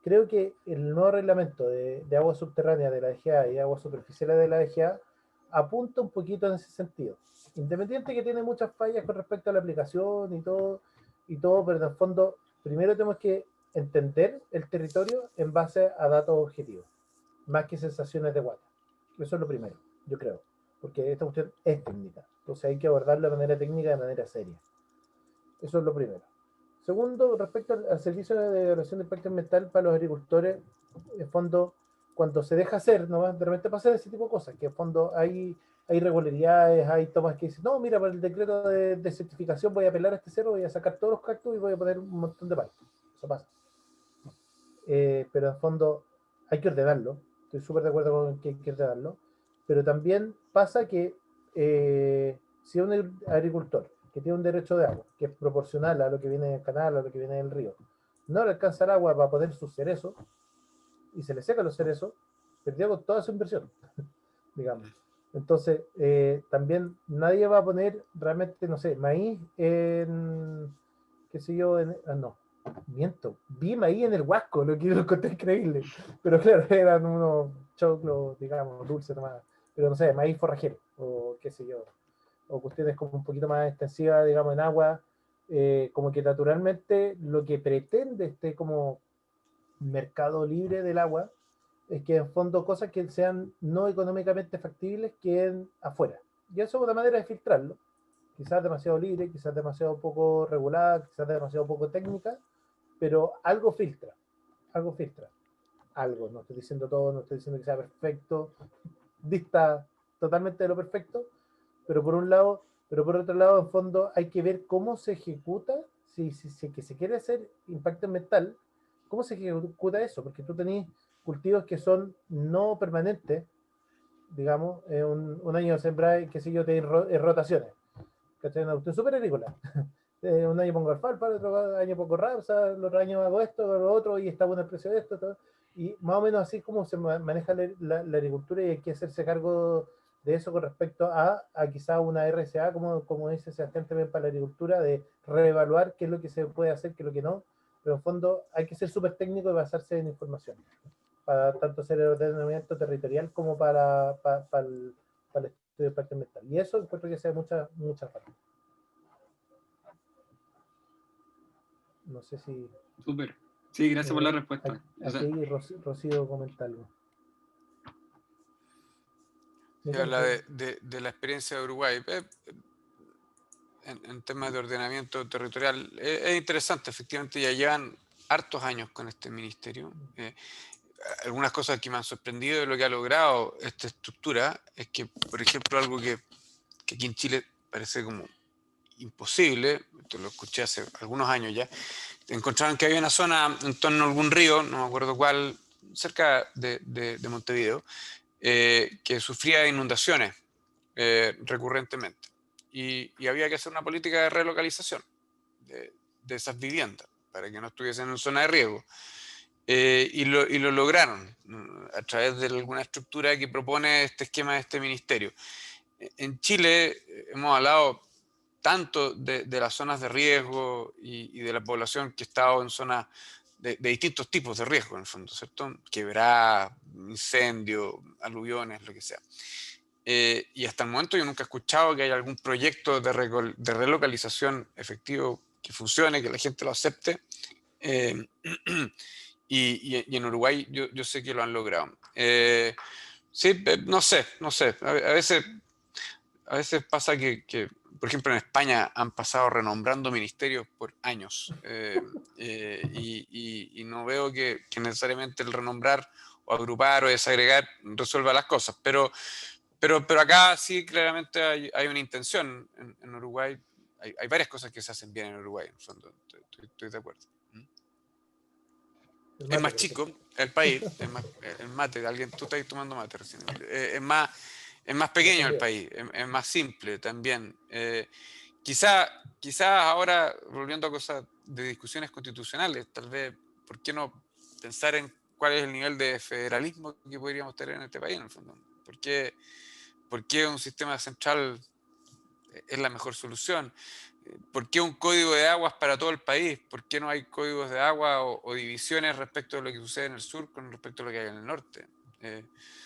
Creo que el nuevo reglamento de agua subterránea de la DGA y aguas superficiales de la DGA apunta un poquito en ese sentido. Independiente que tiene muchas fallas con respecto a la aplicación y todo, pero en el fondo, primero tenemos que entender el territorio en base a datos objetivos, más que sensaciones de guata. Eso es lo primero, yo creo, porque esta cuestión es técnica. Entonces hay que abordarlo de manera técnica, de manera seria. Eso es lo primero. Segundo, respecto al servicio de evaluación de impacto ambiental para los agricultores, en fondo, cuando se deja hacer, nomás de repente pasan ese tipo de cosas, que en fondo hay irregularidades, hay tomas que dicen, no, mira, para el decreto de certificación voy a pelar este cerro, voy a sacar todos los cactus y voy a poner un montón de parques. Eso pasa. Pero en fondo hay que ordenarlo. Estoy súper de acuerdo con que hay que ordenarlo. Pero también pasa que si un agricultor que tiene un derecho de agua, que es proporcional a lo que viene del canal, a lo que viene del río, no le alcanza el agua para poner sus cerezos, y se le seca los cerezos, perdió con toda su inversión, digamos. Entonces, también nadie va a poner realmente, no sé, maíz en qué sé yo, no, miento, vi maíz en el Huasco, lo que lo encontré increíble, pero claro, eran unos choclos, digamos, dulces nomás, pero no sé, maíz forrajero, o qué sé yo, o cuestiones como un poquito más extensivas, digamos, en agua, como que naturalmente lo que pretende este como mercado libre del agua es que en fondo cosas que sean no económicamente factibles queden afuera. Y eso es una manera de filtrarlo. Quizás demasiado libre, quizás demasiado poco regulada, quizás demasiado poco técnica, pero algo filtra, algo filtra. Algo, no estoy diciendo todo, no estoy diciendo que sea perfecto, dista totalmente de lo perfecto, pero por un lado, pero por otro lado, en fondo, hay que ver cómo se ejecuta, si que se quiere hacer impacto ambiental, cómo se ejecuta eso, porque tú tenés cultivos que son no permanentes, digamos, un año sembrar, qué sé yo, te rotaciones, ¿cachai? Una cuestión súper agrícola. Un año pongo alfalfa, el otro año pongo rapsa, el otro año hago esto, lo otro, y está bueno el precio de esto, todo. Y más o menos así como se maneja la agricultura, y hay que hacerse cargo de eso con respecto a quizá una RCA, como dice Sebastián también para la agricultura, de reevaluar qué es lo que se puede hacer, qué es lo que no, pero en fondo hay que ser súper técnico y basarse en información, para tanto hacer el ordenamiento territorial como para el estudio de impacto ambiental. Y eso encuentro que sea muchas partes. No sé si... Súper. Sí, gracias por la respuesta. O sea, Aquí Rocío comenta algo. Se habla de la experiencia de Uruguay. En temas de ordenamiento territorial, es interesante, efectivamente ya llevan hartos años con este ministerio. Algunas cosas que me han sorprendido de lo que ha logrado esta estructura es que, por ejemplo, algo que aquí en Chile parece como imposible, esto lo escuché hace algunos años ya, encontraron que había una zona en torno a algún río, no me acuerdo cuál, cerca de Montevideo, que sufría inundaciones recurrentemente. Y había que hacer una política de relocalización de esas viviendas para que no estuviesen en zona de riesgo. Y lo lograron a través de alguna estructura que propone este esquema de este ministerio. En Chile hemos hablado tanto de las zonas de riesgo y de la población que ha estado en zonas de distintos tipos de riesgo, en el fondo, ¿cierto? Quebradas, incendios, aluviones, lo que sea. Y hasta el momento yo nunca he escuchado que haya algún proyecto de relocalización efectivo que funcione, que la gente lo acepte. Y en Uruguay yo sé que lo han logrado. Sí, no sé. A veces pasa que, por ejemplo, en España han pasado renombrando ministerios por años. Y no veo que necesariamente el renombrar o agrupar o desagregar resuelva las cosas. Pero acá sí claramente hay una intención en Uruguay. Hay varias cosas que se hacen bien en Uruguay, en el fondo. Estoy de acuerdo. Mate, Es más chico el país, el mate, tú estás tomando mate recién. Es más pequeño el país, es más simple también. Quizás ahora, volviendo a cosas de discusiones constitucionales, tal vez, ¿por qué no pensar en cuál es el nivel de federalismo que podríamos tener en este país, en el fondo? ¿Por qué un sistema central es la mejor solución? ¿Por qué un código de aguas para todo el país? ¿Por qué no hay códigos de agua o divisiones respecto de lo que sucede en el sur con respecto a lo que hay en el norte?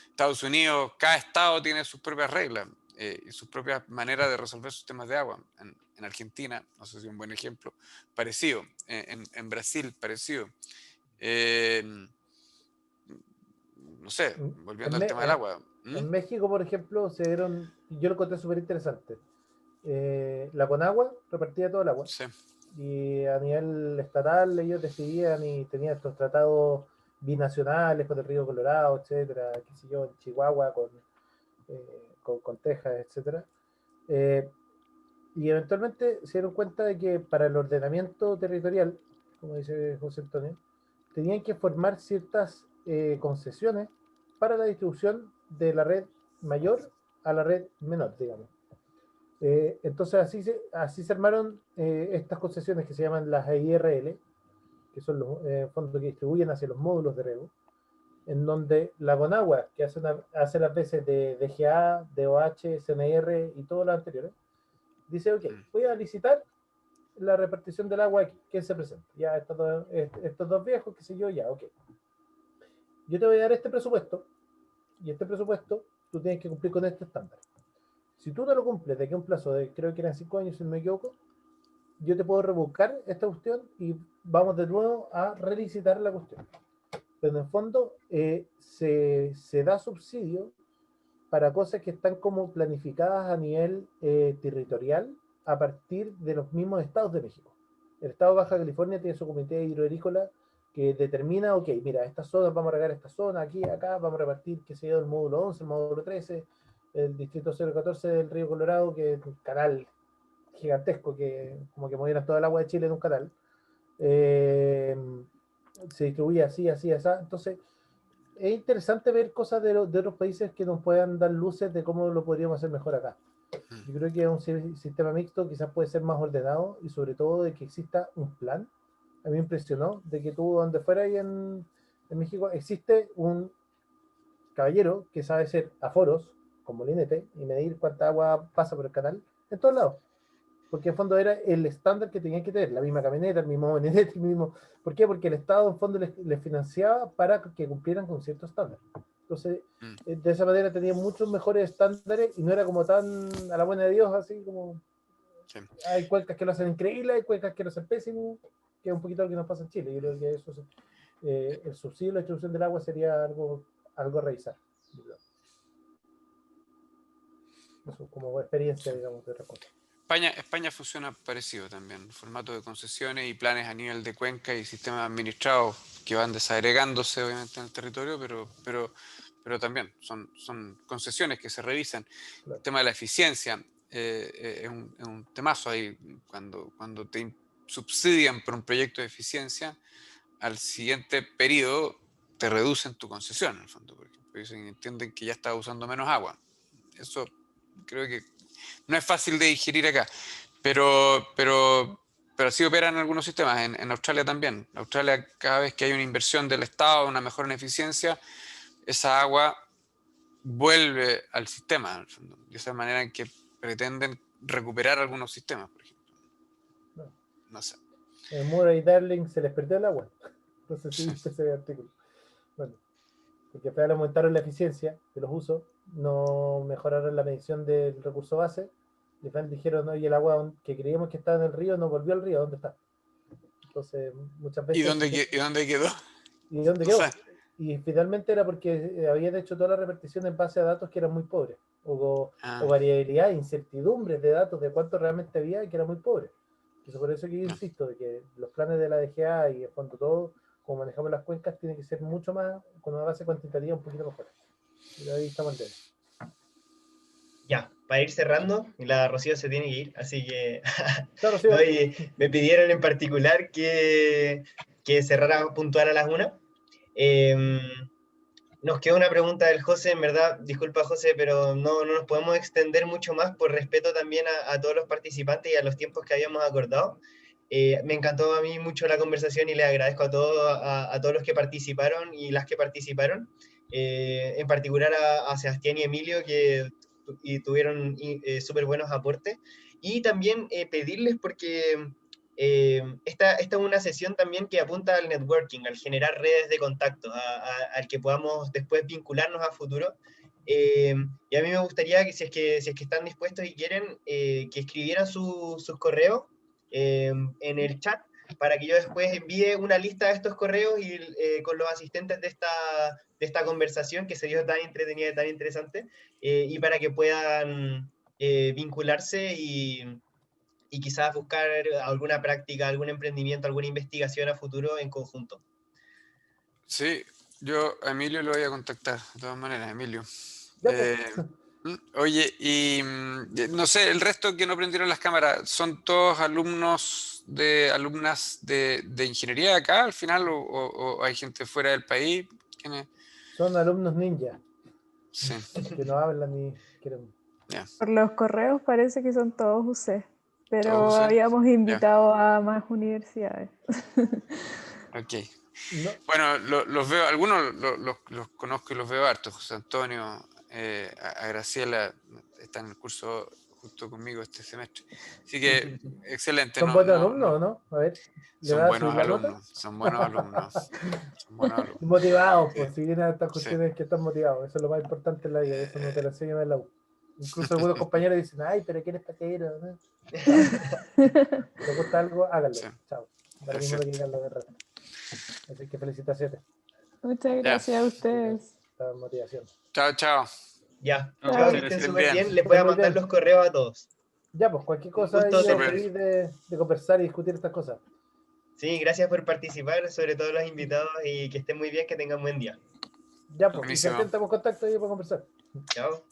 Estados Unidos, cada estado tiene sus propias reglas y sus propias maneras de resolver sus temas de agua. En Argentina, no sé si es un buen ejemplo, parecido. En Brasil, parecido. No sé, volviendo al tema del agua. En México, por ejemplo, yo lo encontré súper interesante. La Conagua repartía todo el agua. Sí. Y a nivel estatal ellos decidían y tenían estos tratados binacionales con el río Colorado, etcétera, qué sé yo, en Chihuahua con Texas, etcétera. Y eventualmente se dieron cuenta de que para el ordenamiento territorial, como dice José Antonio, tenían que formar ciertas concesiones para la distribución de la red mayor a la red menor, digamos. Entonces así se armaron estas concesiones que se llaman las IRL, que son los fondos que distribuyen hacia los módulos de riego, en donde la Conagua, que hace las veces de DGA, DOH, CNR y todos los anteriores, dice, ok, voy a licitar la repartición del agua, ¿quién se presenta? Ya estos dos viejos, qué sé yo, ya, ok. Yo te voy a dar este presupuesto, y este presupuesto tú tienes que cumplir con este estándar. Si tú no lo cumples de aquí a un plazo de, creo que eran 5 años, si no me equivoco, yo te puedo revocar esta cuestión y vamos de nuevo a relicitar la cuestión. Pero en el fondo se da subsidio para cosas que están como planificadas a nivel territorial a partir de los mismos estados de México. El estado de Baja California tiene su comité hidroagrícola que determina, ok, mira, estas zonas vamos a regar esta zona, aquí, acá, vamos a repartir, qué sé yo, el módulo 11, el módulo 13, el distrito 014 del río Colorado, que es un canal gigantesco, que como que movieran toda el agua de Chile en un canal. Se distribuye así, así, así. Entonces, es interesante ver cosas de otros países que nos puedan dar luces de cómo lo podríamos hacer mejor acá. Yo creo que un sistema mixto quizás puede ser más ordenado y sobre todo de que exista un plan. A mí me impresionó de que tú, donde fuera ahí en México, existe un caballero que sabe hacer aforos con molinete y medir cuánta agua pasa por el canal en todos lados. Porque en fondo era el estándar que tenían que tener, la misma camioneta, el mismo molinete, el mismo... ¿Por qué? Porque el Estado en fondo les financiaba para que cumplieran con ciertos estándares. Entonces, de esa manera tenían muchos mejores estándares y no era como tan a la buena de Dios, así como... Sí. Hay cuencas que lo hacen increíble, hay cuencas que lo hacen pésimo, que es un poquito lo que nos pasa en Chile. Yo creo que eso el subsidio y la distribución del agua sería algo a revisar. Eso como experiencia, digamos, de otra cosa. España funciona parecido también, formato de concesiones y planes a nivel de cuenca y sistemas administrados que van desagregándose obviamente en el territorio, pero también son concesiones que se revisan. Claro. El tema de la eficiencia es un temazo ahí, cuando te subsidian por un proyecto de eficiencia, al siguiente periodo te reducen tu concesión, en el fondo, porque entienden que ya estás usando menos agua. Eso creo que no es fácil de digerir acá, pero así operan algunos sistemas. En Australia también. En Australia, cada vez que hay una inversión del Estado, una mejora en eficiencia, esa agua vuelve al sistema, en fondo, de esa manera en que pretenden recuperar algunos sistemas, por ejemplo. No sé. En Murray y Darling se les perdió el agua. Entonces sí, ese artículo. Bueno, porque al final aumentaron la eficiencia de los usos, no mejoraron la medición del recurso base. Y al final dijeron, oye, el agua que creíamos que estaba en el río no volvió al río, ¿dónde está? Entonces, muchas veces... ¿Y dónde quedó? ¿Y dónde quedó? Y finalmente era porque habían hecho toda la repartición en base a datos que eran muy pobres, o variabilidad, incertidumbres de datos de cuánto realmente había y que era muy pobre. Entonces, por eso que yo insisto, de que los planes de la DGA y en cuanto todo, como manejamos las cuencas, tiene que ser mucho más, con una base cuantitativa un poquito mejor. Y ahí estamos en Ya, para ir cerrando, la Rocío se tiene que ir, así que claro, Rocío. No, me pidieron en particular que cerrara puntual a las 1. Nos quedó una pregunta del José, en verdad, disculpa José, pero no nos podemos extender mucho más por respeto también a todos los participantes y a los tiempos que habíamos acordado. Me encantó a mí mucho la conversación y les agradezco a todos los que participaron y las que participaron, en particular a Sebastián y Emilio, que tuvieron súper buenos aportes. Y también pedirles, porque esta es una sesión también que apunta al networking, al generar redes de contacto, al que podamos después vincularnos a futuro. Y a mí me gustaría que si es que están dispuestos y quieren, que escribieran sus correos en el chat, para que yo después envíe una lista de estos correos y con los asistentes de esta conversación que se dio tan entretenida y tan interesante, y para que puedan vincularse y quizás buscar alguna práctica, algún emprendimiento, alguna investigación a futuro en conjunto. Sí, yo a Emilio lo voy a contactar, de todas maneras, Emilio. Oye, y no sé, el resto que no prendieron las cámaras, ¿son todos alumnas de ingeniería acá al final o hay gente fuera del país? ¿Quiénes? Son alumnos ninja. Sí. Que no hablan ni quieren. Yeah. Por los correos parece que son todos UC, pero ¿Todos UC? habíamos invitado a más universidades. Ok. No. Bueno, los veo, algunos los conozco y los veo hartos. José Antonio, a Graciela, está en el curso justo conmigo este semestre. Así que, excelente. ¿Son buenos alumnos o no? A ver, ¿le Son vas a buenos subir la nota? alumnos, son buenos alumnos. Son buenos alumnos. Motivados, Sí. pues si vienen a estas cuestiones que están motivados, eso es lo más importante en la vida, eso no te lo enseñan en la U. Incluso algunos compañeros dicen, ay, pero ¿quién es patero? ¿No? Si les gusta algo, háganlo. Sí. Chao. Da lo mismo lo que digan los de rato. Así que felicitaciones. Muchas gracias a ustedes. La motivación. Chao, chao. Ya, Chao, chao, que gracias. estén Bien. súper bien. Les voy a Muy mandar bien. los correos a todos. Ya, pues cualquier Un cosa gusto, ahí súper. feliz de conversar y discutir estas cosas. Sí, gracias por participar, sobre todo los invitados, y que estén muy bien, que tengan buen día. Ya, pues, y Buenísimo. si estamos en contacto ahí para conversar. Chao.